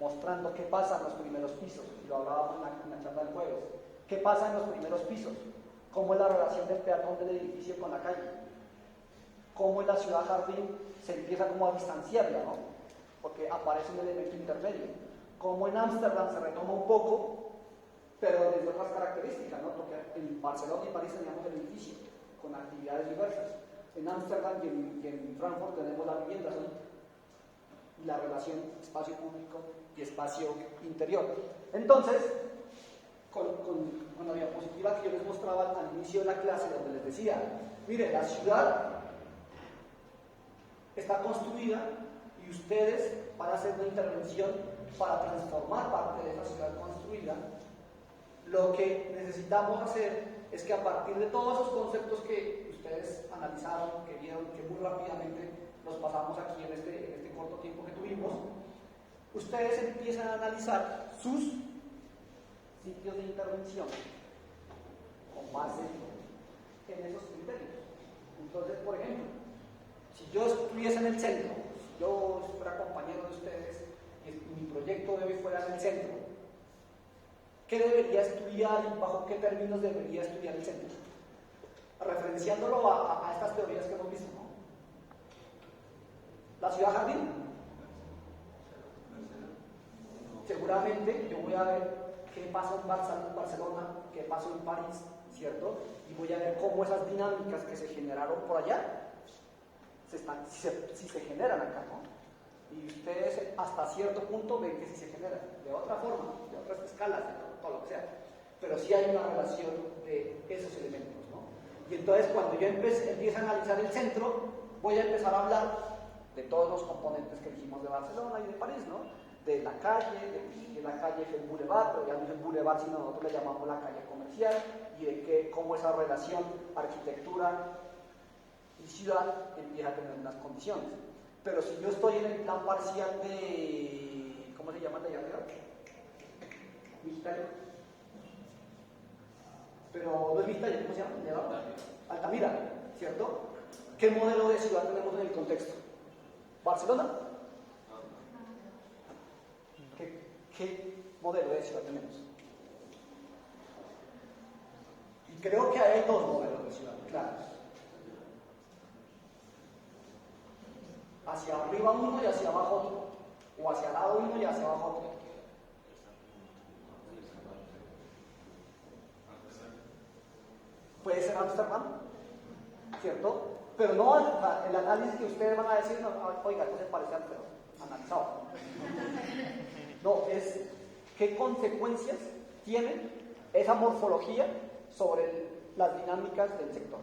Mostrando qué pasa en los primeros pisos, y lo hablábamos en la charla del jueves, qué pasa en los primeros pisos, cómo es la relación del peatón del edificio con la calle, cómo en la ciudad jardín se empieza como a distanciarla, ¿no? Porque aparece un elemento intermedio, cómo en Ámsterdam se retoma un poco, pero desde otras características, ¿no? Porque en Barcelona y París teníamos el edificio con actividades diversas, en Ámsterdam y en Frankfurt tenemos la vivienda, ¿no? Y la relación espacio público y espacio interior. Entonces, con la diapositiva que yo les mostraba al inicio de la clase, donde les decía, mire, la ciudad está construida y ustedes van a hacer una intervención para transformar parte de esa ciudad construida. Lo que necesitamos hacer es que a partir de todos esos conceptos que ustedes analizaron, que vieron, que muy rápidamente los pasamos aquí en este corto tiempo que tuvimos, ustedes empiezan a analizar sus sitios de intervención con base en esos criterios. Entonces, por ejemplo, si yo estuviese en el centro, si yo fuera compañero de ustedes y mi proyecto de hoy fuera en el centro, ¿qué debería estudiar y bajo qué términos debería estudiar el centro? Referenciándolo a estas teorías que hemos visto, ¿no? La ciudad jardín. Seguramente yo voy a ver qué pasó en Barcelona, qué pasó en París, ¿cierto? Y voy a ver cómo esas dinámicas que se generaron por allá, si se generan acá, ¿no? Y ustedes hasta cierto punto ven que sí se generan, de otra forma, de otras escalas, de todo lo que sea. Pero sí hay una relación de esos elementos, ¿no? Y entonces cuando yo empiezo a analizar el centro, voy a empezar a hablar de todos los componentes que dijimos de Barcelona y de París, ¿no? De la calle, de la calle es el boulevard, pero ya no es el boulevard, sino nosotros le llamamos la calle comercial, y de cómo esa relación arquitectura y ciudad empieza a tener unas condiciones. Pero si yo estoy en el plan parcial de, ¿cómo se llama de allá arriba? Mixtayo. Pero no es Mixtayo, ¿cómo se llama? Altamira, ¿cierto? ¿Qué modelo de ciudad tenemos en el contexto? ¿Barcelona? ¿Qué modelo de ciudad tenemos? Y creo que hay dos modelos de ciudad claros. Hacia arriba uno y hacia abajo otro, o hacia el lado uno y hacia abajo otro. Puede ser Ámsterdam, ¿cierto? Pero no el análisis que ustedes van a decir, no, oiga, esto se parece a Ámsterdam, analizado. No, es qué consecuencias tiene esa morfología sobre las dinámicas del sector.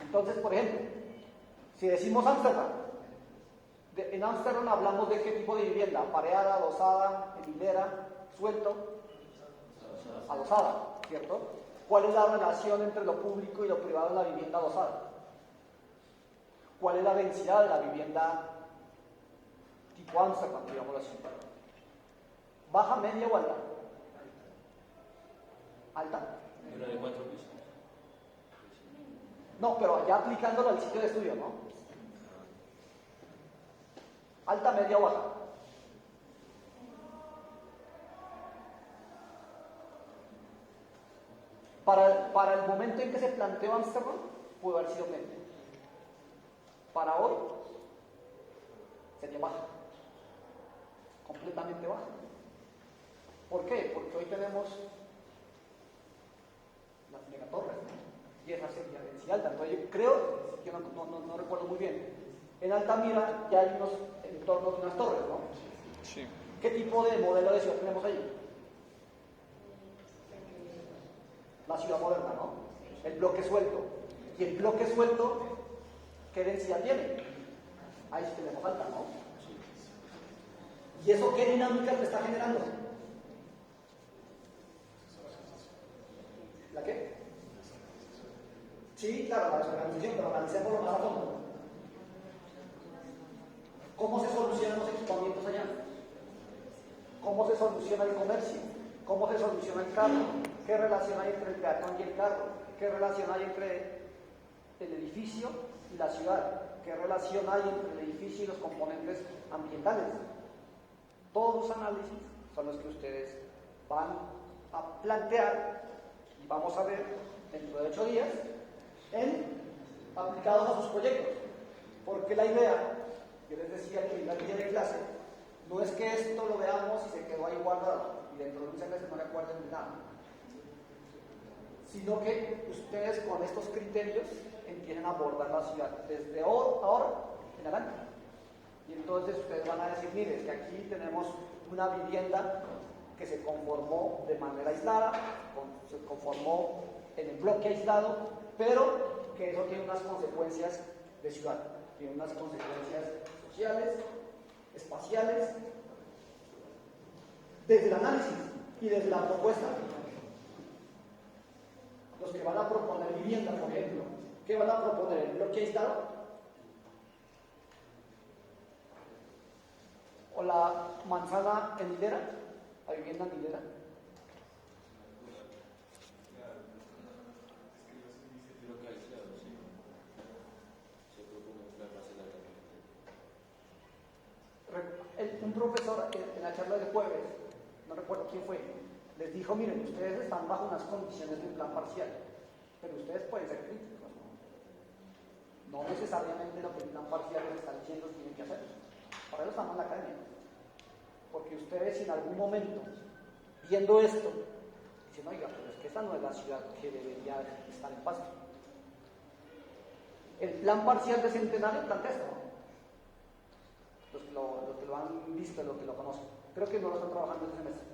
Entonces, por ejemplo, si decimos Ámsterdam, en Ámsterdam hablamos de qué tipo de vivienda, pareada, adosada, en hilera, suelto, adosada, ¿cierto? ¿Cuál es la relación entre lo público y lo privado en la vivienda adosada? ¿Cuál es la densidad de la vivienda tipo Ámsterdam, digamos así? ¿Baja, media o alta? Alta. ¿Una de 4 pisos? No, pero ya aplicándolo al sitio de estudio, ¿no? ¿Alta, media o baja? Para el momento en que se planteó Ámsterdam, pudo haber sido media. Para hoy, sería baja. Completamente baja. ¿Por qué? Porque hoy tenemos las megatorres, ¿no? Y esa sería densidad alta. Entonces yo creo, yo no recuerdo muy bien, en Altamira ya hay unos entornos de unas torres, ¿no? Sí. ¿Qué tipo de modelo de ciudad tenemos ahí? La ciudad moderna, ¿no? El bloque suelto. Y el bloque suelto, ¿qué densidad tiene? Ahí sí tenemos falta, ¿no? ¿Y eso qué dinámica te está generando? ¿La qué? Sí, claro, la desorganización, pero analicémoslo más a fondo. ¿Cómo se solucionan los equipamientos allá? ¿Cómo se soluciona el comercio? ¿Cómo se soluciona el carro? ¿Qué relación hay entre el peatón y el carro? ¿Qué relación hay entre el edificio y la ciudad? ¿Qué relación hay entre el edificio y los componentes ambientales? Todos los análisis son los que ustedes van a plantear y vamos a ver dentro de 8 días aplicados a sus proyectos. Porque la idea, yo les decía que en la guía de clase, no es que esto lo veamos y se quedó ahí guardado y dentro de un semestre no le acuerden de nada, sino que ustedes con estos criterios empiecen a abordar la ciudad desde ahora en adelante. Y entonces ustedes van a decir, mire, es que aquí tenemos una vivienda que se conformó de manera aislada, se conformó en el bloque aislado, pero que eso tiene unas consecuencias de ciudad, tiene unas consecuencias sociales, espaciales, desde el análisis y desde la propuesta. Los que van a proponer vivienda, por ejemplo, ¿qué van a proponer? ¿El bloque aislado? ¿O la manzana en hilera? ¿La vivienda en hilera? Un profesor en la charla del jueves, no recuerdo quién fue, les dijo, miren, ustedes están bajo unas condiciones de un plan parcial, pero ustedes pueden ser críticos, no necesariamente lo que el plan parcial les está diciendo tienen que hacer. Para eso estamos en la academia, porque ustedes en algún momento, viendo esto, dicen, oiga, pero es que esta no es la ciudad que debería estar en Pasto. El plan parcial de Centenario plantea esto, ¿no? Los que lo han visto, los que lo conocen. Creo que no lo están trabajando este semestre.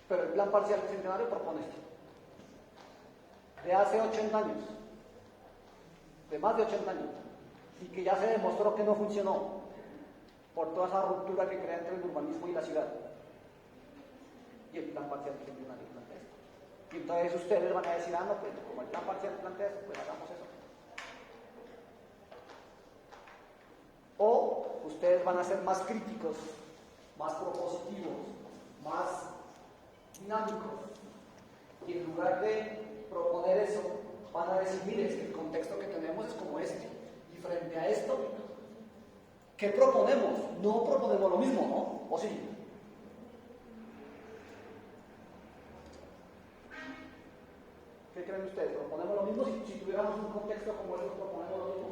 Pero el plan parcial del Centenario propone esto. De hace 80 años. De más de 80 años. Y que ya se demostró que no funcionó. Por toda esa ruptura que crea entre el urbanismo y la ciudad. Y el plan parcial del Centenario plantea esto. Y entonces ustedes van a decir, no, pues como el plan parcial plantea esto, pues hagamos eso. O ustedes van a ser más críticos, más propositivos, más dinámicos. Y en lugar de proponer eso, van a decir, mire, es que el contexto que tenemos es como este. Y frente a esto, ¿qué proponemos? No proponemos lo mismo, ¿no? ¿O sí? ¿Qué creen ustedes? ¿Proponemos lo mismo? Si tuviéramos un contexto como este, ¿proponemos lo mismo?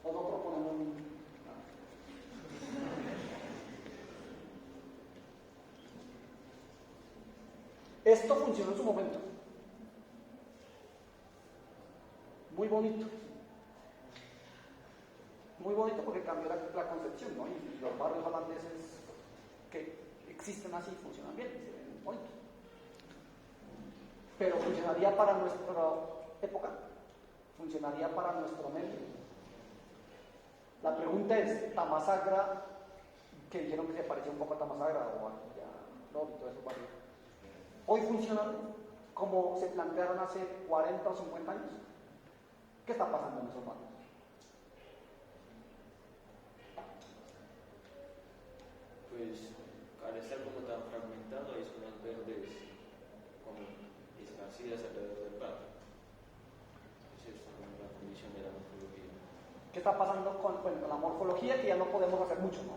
¿O no proponemos lo mismo? Esto funcionó en su momento. Muy bonito. Muy bonito porque cambió la concepción, ¿no? Y los barrios holandeses que existen así funcionan bien, se ven bonitos. Pero funcionaría para nuestra época, funcionaría para nuestro medio. La pregunta es, Tamasagra, que dijeron que se parecía un poco a Tamasagra o a Lodi y todo eso, barrio. ¿Hoy funcionan como se plantearon hace 40 o 50 años? ¿Qué está pasando en esos barrios? Pues al estar como tan fragmentado hay zonas verdes como esparcidas alrededor del parque. Esa es la condición de la morfología. ¿Qué está pasando con la morfología? Que ya no podemos hacer mucho, ¿no?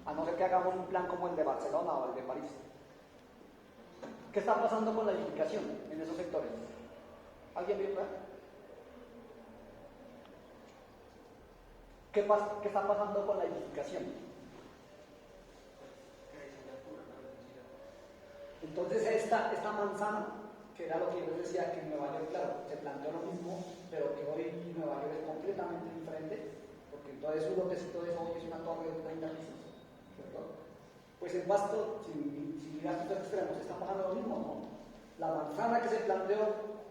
A no ser que hagamos un plan como el de Barcelona o el de París. ¿Qué está pasando con la edificación en esos sectores? ¿Alguien vio? ¿Qué está pasando con la edificación? Entonces esta manzana, que era lo que yo les decía, que en Nueva York, claro, se planteó lo mismo, pero que hoy Nueva York es completamente diferente, porque entonces un lotecito de eso hoy es una torre de 30 pisos. pues en Pasto, si miras estos extremos, está pasando lo mismo, ¿no? La manzana que se planteó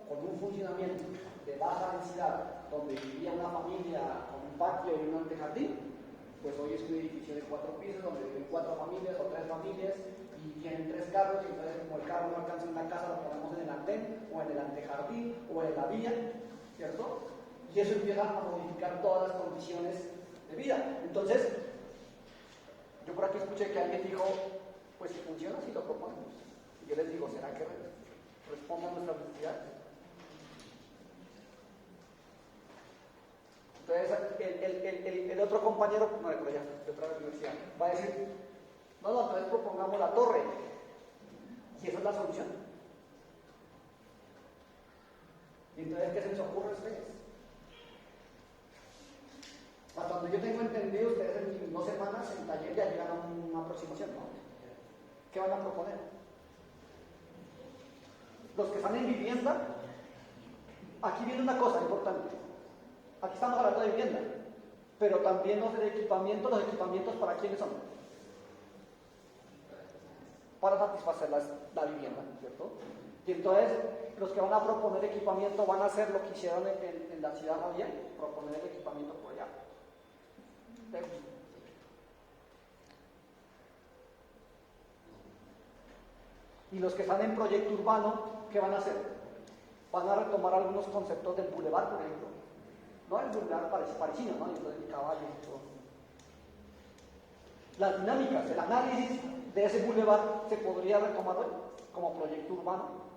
con un funcionamiento de baja densidad, donde vivía una familia con un patio y un antejardín, pues hoy es un edificio de 4 pisos donde viven 4 familias o 3 familias y tienen 3 carros, y entonces como el carro no alcanza en una casa, lo ponemos en el andén o en el antejardín o en la vía, ¿cierto? Y eso empieza a modificar todas las condiciones de vida. Entonces, yo por aquí escuché que alguien dijo, pues si funciona, si lo proponemos. Y yo les digo, ¿será que responde a nuestras necesidades? Entonces, el otro compañero, no, pero ya, de otra universidad, va a decir, no, entonces propongamos la torre. Y esa es la solución. Y entonces, ¿qué se les ocurre a ustedes? Hasta donde yo tengo entendido, ustedes en 2 semanas en taller ya llegan a una aproximación, ¿no? ¿Qué van a proponer? Los que están en vivienda, aquí viene una cosa importante. Aquí estamos hablando de vivienda, pero también los equipamientos ¿para quiénes son? Para satisfacer la vivienda, ¿cierto? Y entonces, los que van a proponer equipamiento van a hacer lo que hicieron en la ciudad Javier, proponer el equipamiento por allá. Y los que están en proyecto urbano, ¿qué van a hacer? Van a retomar algunos conceptos del bulevar, por ejemplo. No el bulevar parisino, ¿no? Entonces el caballo y todo. Las dinámicas, el análisis de ese bulevar se podría retomar hoy como proyecto urbano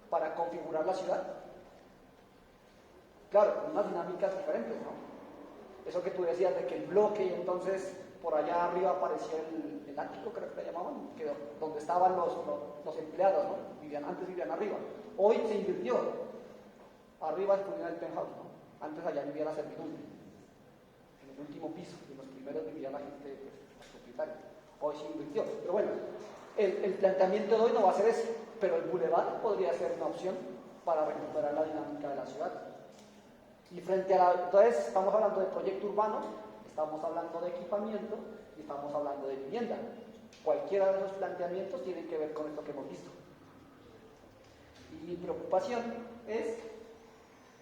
para configurar la ciudad. Claro, con unas dinámicas diferentes, ¿no? Eso que tú decías de que el bloque, y entonces por allá arriba aparecía el ático, creo que le llamaban, que donde estaban los empleados, ¿no? Antes vivían arriba. Hoy se invirtió. Arriba es el penthouse, ¿no? Antes allá vivía la servidumbre. En el último piso, en los primeros vivía la gente, pues, los propietarios. Hoy se invirtió. Pero bueno, el planteamiento de hoy no va a ser ese, pero el bulevar podría ser una opción para recuperar la dinámica de la ciudad. Y frente a entonces estamos hablando de proyecto urbano, estamos hablando de equipamiento y estamos hablando de vivienda. Cualquiera de esos planteamientos tiene que ver con esto que hemos visto. Y mi preocupación es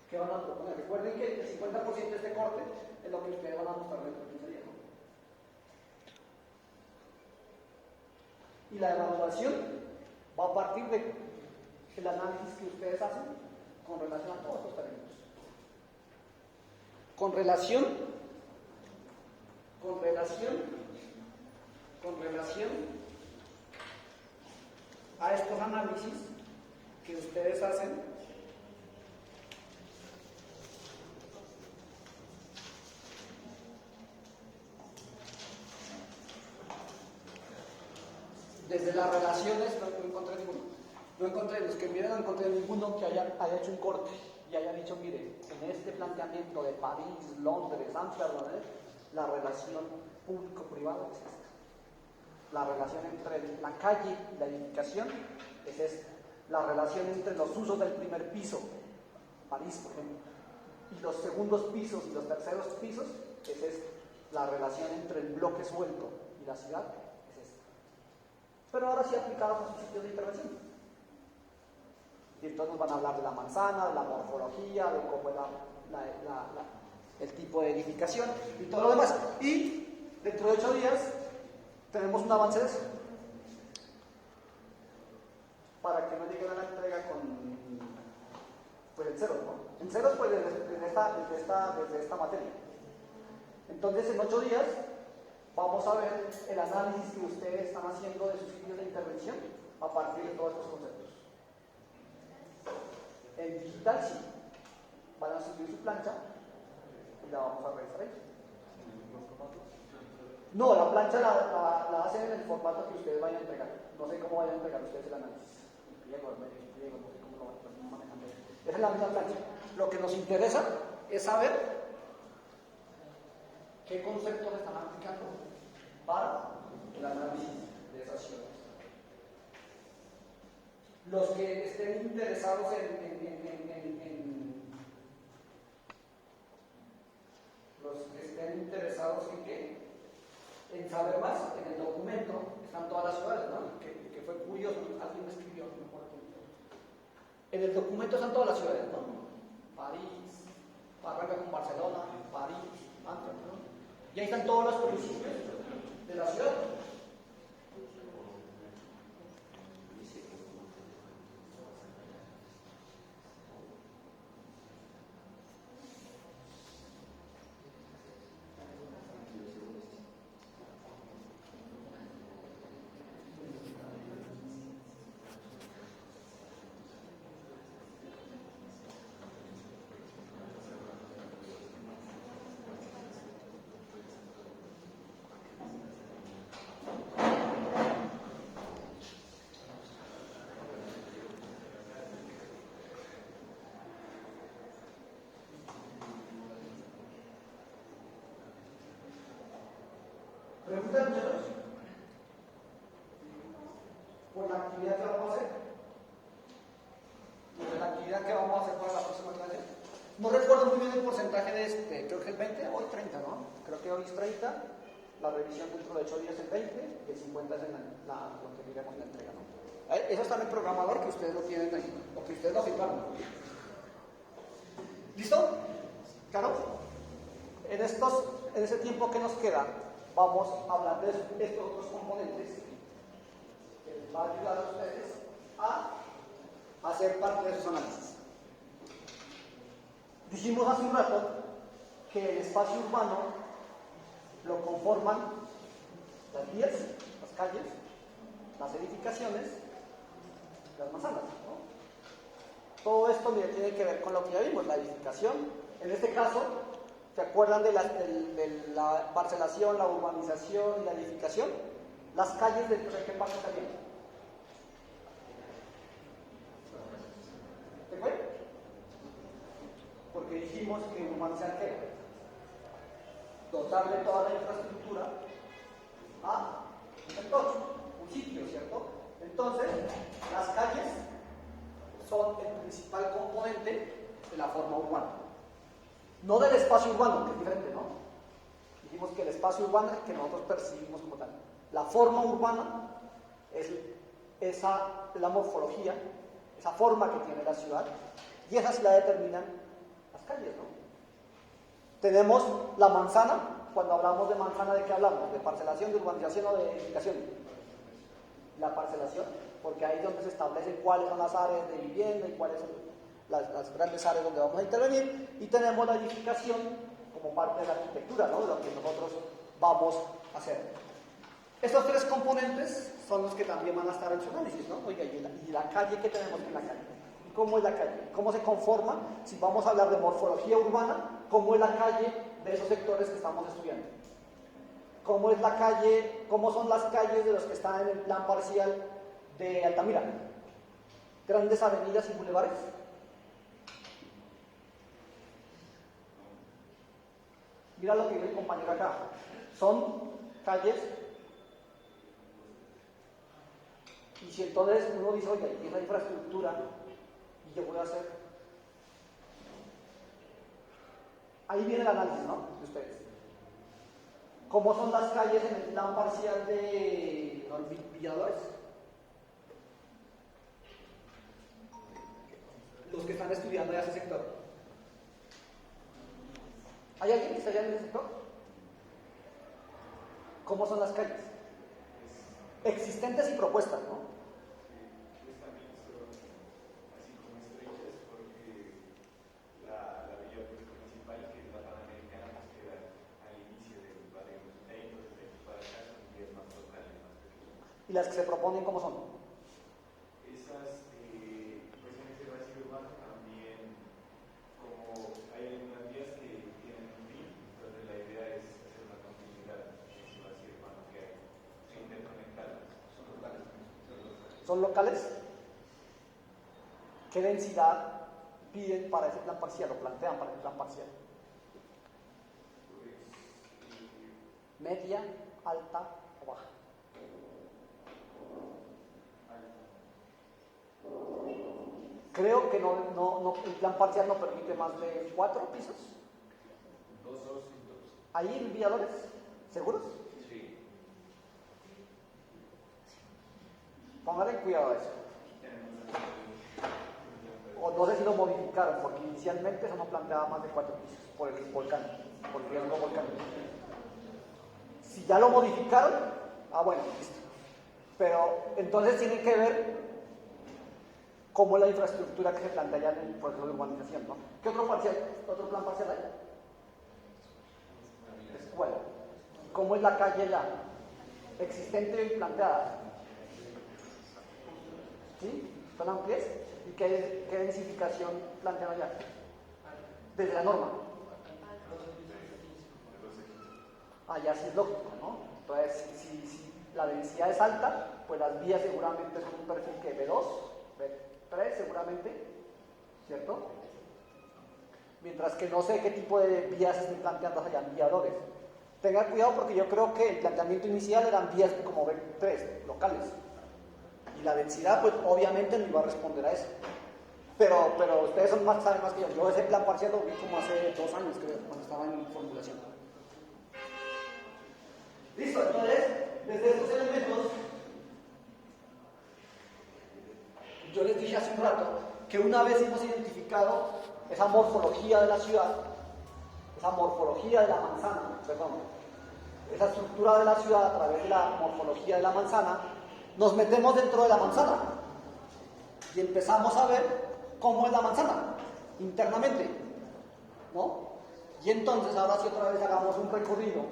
que van a proponer. Recuerden que el 50% de este corte es lo que ustedes van a mostrar dentro de 15 días, ¿no? Y la evaluación va a partir del análisis que ustedes hacen con relación a todos estos términos. Con relación a estos análisis que ustedes hacen desde las relaciones, no encontré ninguno. No encontré, los que miren, no encontré ninguno que haya hecho un corte y haya dicho, mire, en este planteamiento de París, Londres, Ámsterdam, la relación público-privada es esta. La relación entre la calle y la edificación es esta. La relación entre los usos del primer piso, París, por ejemplo, y los segundos pisos y los terceros pisos es esta. La relación entre el bloque suelto y la ciudad es esta. Pero ahora sí aplicados a sus sitios de intervención. Y entonces nos van a hablar de la manzana, de la morfología, de cómo es el tipo de edificación y todo lo demás. Y dentro de 8 días tenemos un avance de eso. Para que no lleguen a la entrega con pues en ceros, ¿no? En ceros pues desde esta materia. Entonces en 8 días vamos a ver el análisis que ustedes están haciendo de sus sitios de intervención a partir de todos estos conceptos. En digital sí, van a subir su plancha y la vamos a revisar ahí. No, la plancha la hacen en el formato que ustedes vayan a entregar. No sé cómo vayan a entregar ustedes el análisis. Diego, no sé cómo lo van a manejar. Esa es la misma plancha. Lo que nos interesa es saber qué conceptos están aplicando para el análisis de esas ciudades. Los que estén interesados los que estén interesados en qué? En saber más, en el documento están todas las ciudades, ¿no? Que fue curioso, alguien me escribió, no me acuerdo quién fue. En el documento están todas las ciudades, ¿no? París, arranca con Barcelona, París, Ámsterdam, ¿no? Y ahí están todos los municipios de la ciudad. ¿Preguntas, muchachos? ¿Por la actividad que vamos a hacer? ¿Por la actividad que vamos a hacer para la próxima clase? No recuerdo muy bien el porcentaje de este, creo que es 20, hoy 30, ¿no? Creo que hoy es 30, la revisión dentro de 8 días es 20, y el 50 es en lo que diríamos la entrega, ¿no? Eso está en el programador que ustedes lo tienen ahí, o que ustedes lo firmaron. ¿Listo? ¿Claro? En ese tiempo que nos queda, vamos a hablar de estos otros componentes que les va a ayudar a ustedes a hacer parte de sus análisis. Dijimos hace un rato que el espacio urbano lo conforman las vías, las calles, las edificaciones, las manzanas, ¿no? Todo esto tiene que ver con lo que ya vimos, la edificación. En este caso, ¿se acuerdan de la parcelación, la urbanización y la edificación? Las calles ¿de qué parte estarían? ¿Se fue? Porque dijimos que urbanizar ¿qué? Dotarle toda la infraestructura a un sector, un sitio, ¿cierto? Entonces, las calles son el principal componente de la forma urbana. No del espacio urbano, que es diferente, ¿no? Dijimos que el espacio urbano es el que nosotros percibimos como tal. La forma urbana es la morfología, esa forma que tiene la ciudad, y esa sí la determinan las calles, ¿no? Tenemos la manzana. Cuando hablamos de manzana, ¿de qué hablamos? ¿De parcelación, de urbanización o de edificación? La parcelación, porque ahí es donde se establecen cuáles son las áreas de vivienda y cuáles son las grandes áreas donde vamos a intervenir, y tenemos la edificación como parte de la arquitectura, ¿no? De lo que nosotros vamos a hacer. Estos tres componentes son los que también van a estar en su análisis, ¿no? Oiga, ¿y la calle qué tenemos en la calle? ¿Cómo es la calle? ¿Cómo se conforma? Si vamos a hablar de morfología urbana, ¿cómo es la calle de esos sectores que estamos estudiando? ¿Cómo es la calle? ¿Cómo son las calles de los que están en el plan parcial de Altamira? ¿Grandes avenidas y bulevares? Mira lo que dice el compañero acá. Son calles. Y si entonces uno dice, oye, ¿y esa infraestructura? ¿Y qué voy a hacer? Ahí viene el análisis, ¿no? De ustedes. ¿Cómo son las calles en el plan parcial de Villadores? Los que están estudiando ya ese sector. ¿Hay alguien que está allá en ese sector? ¿Cómo son las calles? Existentes y propuestas, ¿no? Pues también son así como estrechas porque la vía principal, que es la Panamericana, pues queda al inicio del barrio. Entonces de aquí para acá son vías más locales, más pequeñas. ¿Y las que se proponen cómo son? Esas, pues en este vacío urbano también, como hay algunas vías que tienen un fin, entonces la idea es hacer una continuidad en ese vacío urbano que hay, interconectarlas. ¿Son locales? ¿Qué densidad piden para ese plan parcial o plantean para ese plan parcial? ¿Media, alta o baja? Creo que el plan parcial no permite más de 4 pisos. 2. ¿Ahí en Villadores? ¿Seguros? Sí. Póngale cuidado a eso. O no sé si lo modificaron, porque inicialmente eso no planteaba más de 4 pisos por el volcán, por el riesgo volcánico. Si ya lo modificaron, bueno, listo. Pero entonces tienen que ver cómo es la infraestructura que se plantea ya en el proceso de urbanización, ¿no? ¿Qué otro plan parcial hay? Bueno, ¿cómo es la calle ya existente y planteada? ¿Sí? ¿Son amplias? ¿Y qué densificación plantean allá? Desde la norma. Ya sí es lógico, ¿no? Entonces, si la densidad es alta, pues las vías seguramente son un perfil que B2, B3 seguramente, ¿cierto? Mientras que no sé qué tipo de vías se estén planteando allá, guiadores. Tengan cuidado porque yo creo que el planteamiento inicial eran vías como B3, locales. Y la densidad, pues obviamente no iba a responder a eso. Pero ustedes saben más que yo. Yo ese plan parcial lo vi como hace 2 años, creo, cuando estaba en formulación. Listo, entonces, desde estos elementos, yo les dije hace un rato que una vez hemos identificado esa morfología de la ciudad, esa morfología de la manzana, esa estructura de la ciudad a través de la morfología de la manzana, nos metemos dentro de la manzana y empezamos a ver cómo es la manzana internamente, ¿no? Y entonces ahora sí otra vez hagamos un recorrido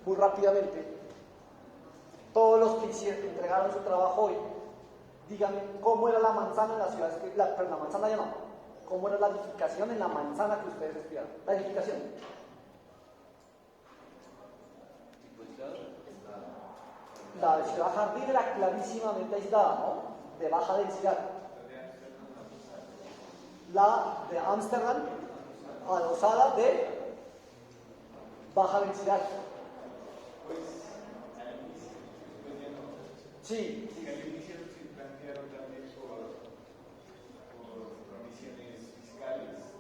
muy rápidamente. Todos los que entregaron su trabajo hoy, díganme cómo era la manzana en la ciudad, pero la manzana ya no, cómo era la edificación en la manzana que ustedes estudiaron. La edificación. La ciudad jardín era clarísimamente aislada, ¿no? De baja densidad. La de Ámsterdam, adosada de baja densidad. Sí. Al inicio se plantearon también por condiciones fiscales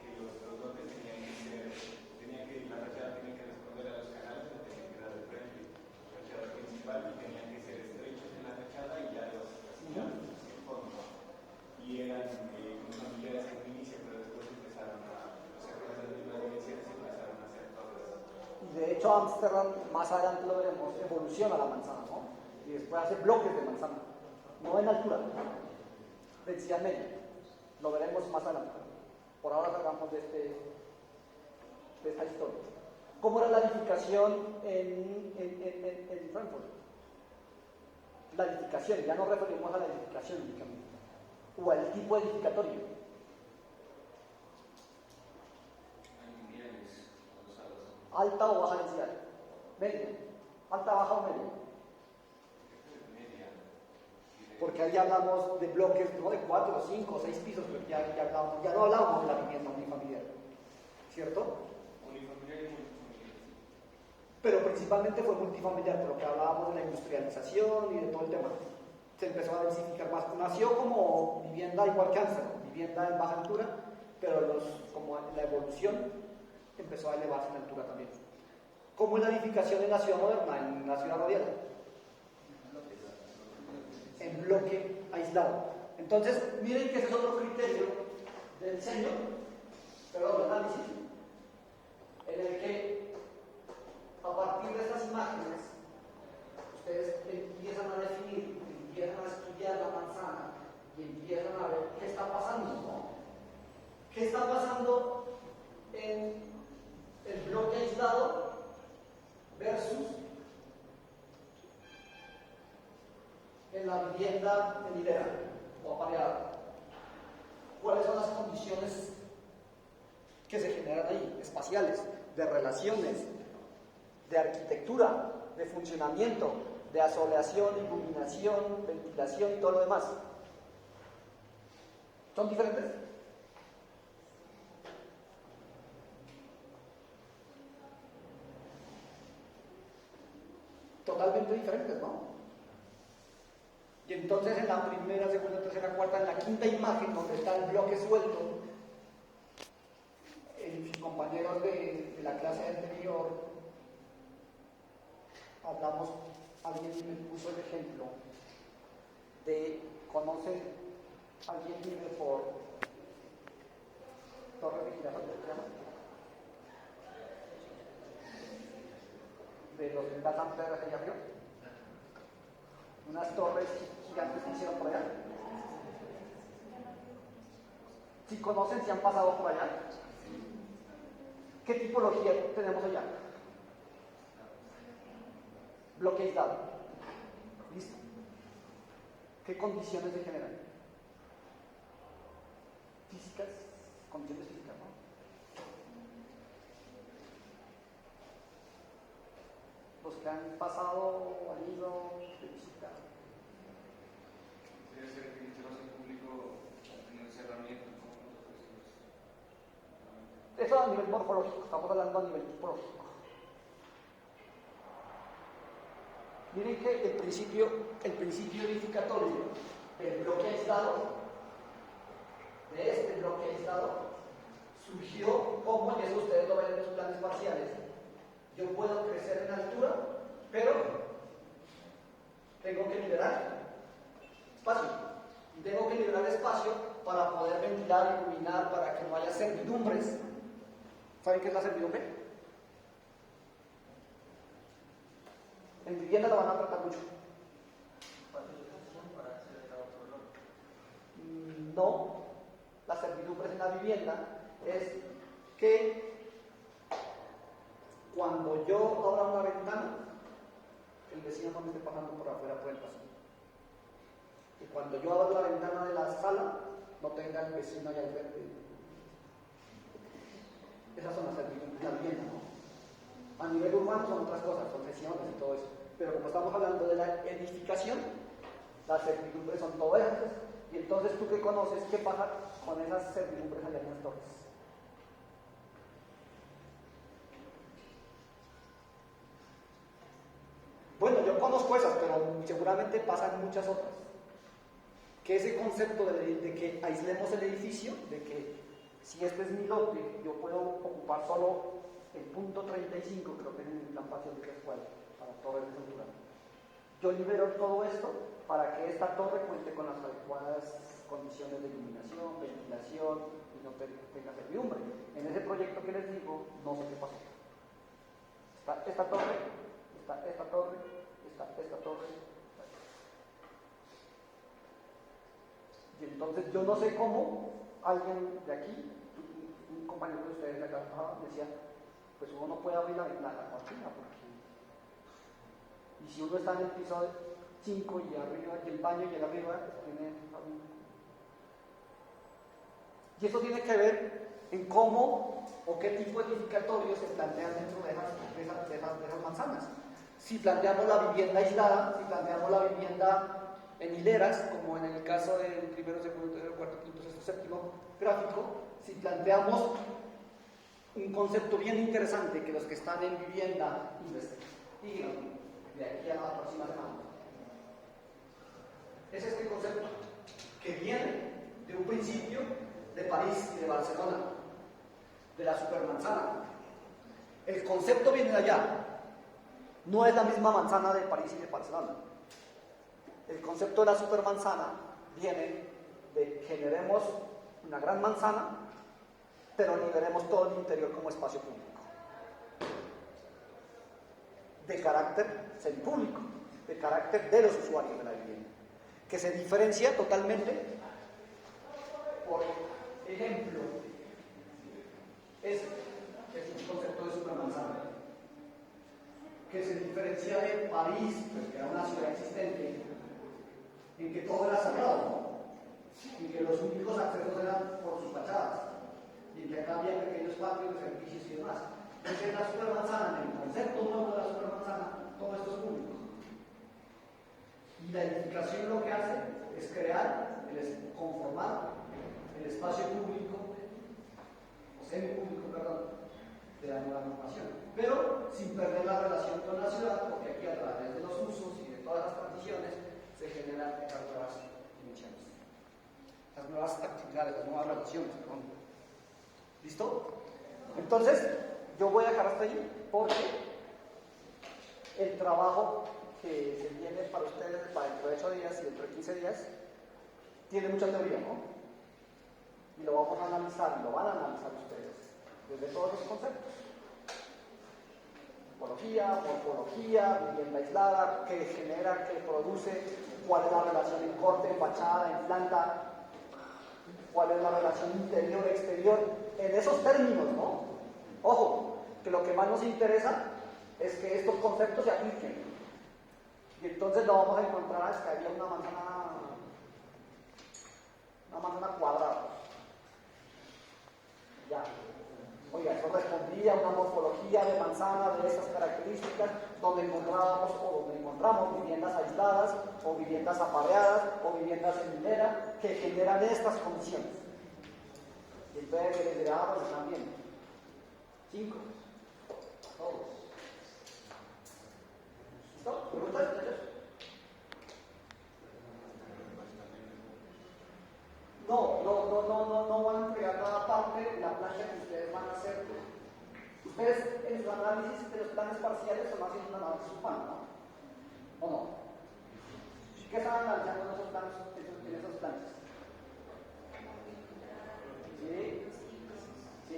que los lotes tenían que la fachada tenía que responder a los canales, no tenía que dar de frente. La fachada principal tenían que ser estrechos en la fachada y ya los en fondo. Y eran familiares en un inicio, pero después empezaron o sea, con las mismas dimensiones empezaron a hacer torres. Y de hecho Ámsterdam, más adelante lo veremos, evoluciona la manzana, ¿no? Y después hace bloques de manzana, no en altura, densidad media. Lo veremos más adelante. Por ahora salgamos de esta historia. ¿Cómo era la edificación en Frankfurt? La edificación, ya nos referimos a la edificación únicamente, o al tipo edificatorio. Alta o baja densidad. Media. Alta, baja o media. Porque ahí hablamos de bloques no de 4, 5, 6 pisos, pero ya no hablábamos de la vivienda unifamiliar, ¿cierto? Unifamiliar y multifamiliar. Pero principalmente fue multifamiliar, por lo que hablábamos de la industrialización y de todo el tema. Se empezó a densificar más. Nació como vivienda igual que Ámsterdam, vivienda en baja altura, pero como la evolución empezó a elevarse en altura también. ¿Cómo es la edificación en la ciudad moderna, en la ciudad radial? En bloque aislado. Entonces, miren que ese es otro criterio de diseño, de análisis, en el que a partir de estas imágenes ustedes empiezan a definir, empiezan a estudiar la manzana y empiezan a ver qué está pasando, ¿no? ¿Qué está pasando en el bloque aislado versus en la vivienda en hilera o apareada? ¿Cuáles son las condiciones que se generan ahí? Espaciales, de relaciones, de arquitectura, de funcionamiento, de asoleación, iluminación, ventilación y todo lo demás. ¿Son diferentes? Totalmente diferentes, ¿no? Y entonces en la primera, segunda, tercera, cuarta, en la quinta imagen donde está el bloque suelto, sus compañeros de la clase anterior hablamos, alguien me puso el ejemplo ¿conocen alguien vive por Torre de Girardot? De los de San Pedro de Río, unas torres gigantes que hicieron por allá. Si conocen, si han pasado por allá, ¿qué tipología tenemos allá? Bloque aislado. ¿Listo? ¿Qué condiciones se generan? Físicas, condiciones físicas, ¿no? Los que han pasado, han ido de visita. Debe ser que el espacio público tiene un cerramiento. Eso a nivel morfológico, estamos hablando a nivel tipológico. Miren que el principio edificatorio del bloque aislado, de este bloque aislado, surgió como, y eso ustedes lo ven en los planes parciales. Yo puedo crecer en altura, pero tengo que liberar espacio. Y tengo que liberar espacio para poder ventilar, iluminar, para que no haya servidumbres. ¿Saben qué es la servidumbre? En vivienda la van a tratar mucho. No, la servidumbre en la vivienda es que cuando yo abra una ventana, el vecino no me esté pasando por afuera por el pasillo. Y cuando yo abra la ventana de la sala, no tenga el vecino allá al frente. Esas son las servidumbres de la vivienda, ¿no? A nivel urbano son otras cosas, son sesiones y todo eso. Pero como estamos hablando de la edificación, las servidumbres son todo eso. Y entonces, ¿tú qué conoces? ¿Qué pasa con esas servidumbres allá en las torres? Bueno, yo conozco esas, pero seguramente pasan muchas otras. Que ese concepto de que aislemos el edificio, de que si este es mi lote, yo puedo ocupar solo el punto 35, creo que es en la pasión de Crescual, para torres de altura. Yo libero todo esto para que esta torre cuente con las adecuadas condiciones de iluminación, ventilación y no tenga servidumbre. En ese proyecto que les digo, no sé qué pasó. Está esta torre, está esta torre, está esta torre. Y entonces yo no sé cómo alguien de aquí, un compañero de ustedes de acá, decía, pues uno no puede abrir la cortina porque... Y si uno está en el piso 5 y arriba, y el baño y el arriba, tiene... Y eso tiene que ver en cómo o qué tipo de edificatorio se plantean dentro de esas manzanas. Si planteamos la vivienda aislada, si planteamos la vivienda en hileras, como en el caso del primero, segundo, tercero, cuarto, quinto, sexto, séptimo gráfico, si planteamos un concepto bien interesante que los que están en vivienda investiguen de aquí a la próxima semana, es este concepto que viene de un principio de París y de Barcelona, de la supermanzana. El concepto viene de allá, no es la misma manzana de París y de Barcelona. El concepto de la supermanzana viene de generemos una gran manzana, pero liberemos todo el interior como espacio público. De carácter semipúblico, de carácter de los usuarios de la vivienda, que se diferencia totalmente. Por ejemplo, este es un concepto de supermanzana, que se diferencia de París, pues, que era una ciudad existente, en que todo era cerrado, ¿no? Y que los únicos accesos eran por sus fachadas, y que acá había pequeños patios, servicios y demás. Entonces, en la supermanzana, en el concepto nuevo de la supermanzana, todo esto es público. Y la edificación lo que hace es crear, conformar el espacio público, o semipúblico, perdón, de la nueva normación. Pero sin perder la relación con la ciudad, porque aquí a través de los usos y de todas las transiciones se generan estas nuevas dimensiones, las nuevas actividades, las nuevas relaciones, perdón. ¿Listo? Entonces, yo voy a dejar hasta ahí porque el trabajo que se viene para ustedes para dentro de 8 días y dentro de 15 días, tiene mucha teoría, ¿no? Y lo vamos a analizar, y lo van a analizar ustedes, desde todos los conceptos. Tipología, morfología, vivienda aislada, qué genera, qué produce, cuál es la relación en corte, en fachada, en planta, cuál es la relación interior-exterior, en esos términos, ¿no? Ojo, que lo que más nos interesa es que estos conceptos se apliquen. Y entonces lo vamos a encontrar, es que había una manzana cuadrada. Ya. Oiga, eso respondía a una morfología de manzana de esas características, donde encontramos viviendas aisladas, o viviendas apareadas, o viviendas en hilera, que generan estas condiciones. Y entonces les dirá, bueno, están bien. 5. Todos. ¿Listo? ¿Preguntas? No van a entregar nada aparte de la plancha que ustedes van a hacer. Ustedes en su análisis de los planes parciales están haciendo un análisis humano, ¿no? ¿O no? ¿Qué están analizando en esos planes, en esos planes? ¿Sí?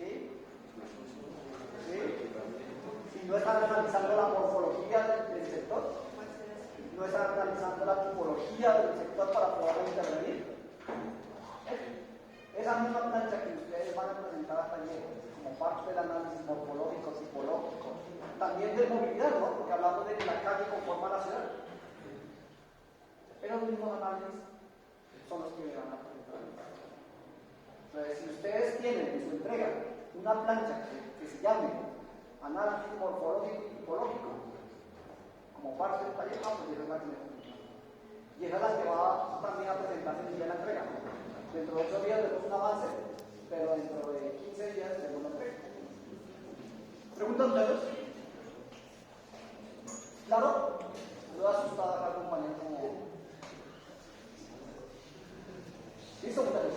¿No están analizando la morfología del sector? ¿No están analizando la tipología del sector para poder intervenir? Esa misma plancha que ustedes van a presentar hasta ayer, como parte del análisis morfológico, tipológico, también de movilidad, ¿no? Porque hablamos de que la calle conforma la ciudad. Pero los mismos análisis son los que van a presentar. Entonces, si ustedes tienen en su entrega una plancha que se llame análisis morfológico y tipológico, como parte del taller, pues esa es la que les presenta. Y esa es la que va también a presentarse en el día de la entrega. Dentro de 8 días vemos un avance, pero dentro de 15 días vemos una entrega. ¿Preguntas ustedes? ¿Claro? Lo he asustado acá, compañero, como... ¿Listo, ustedes?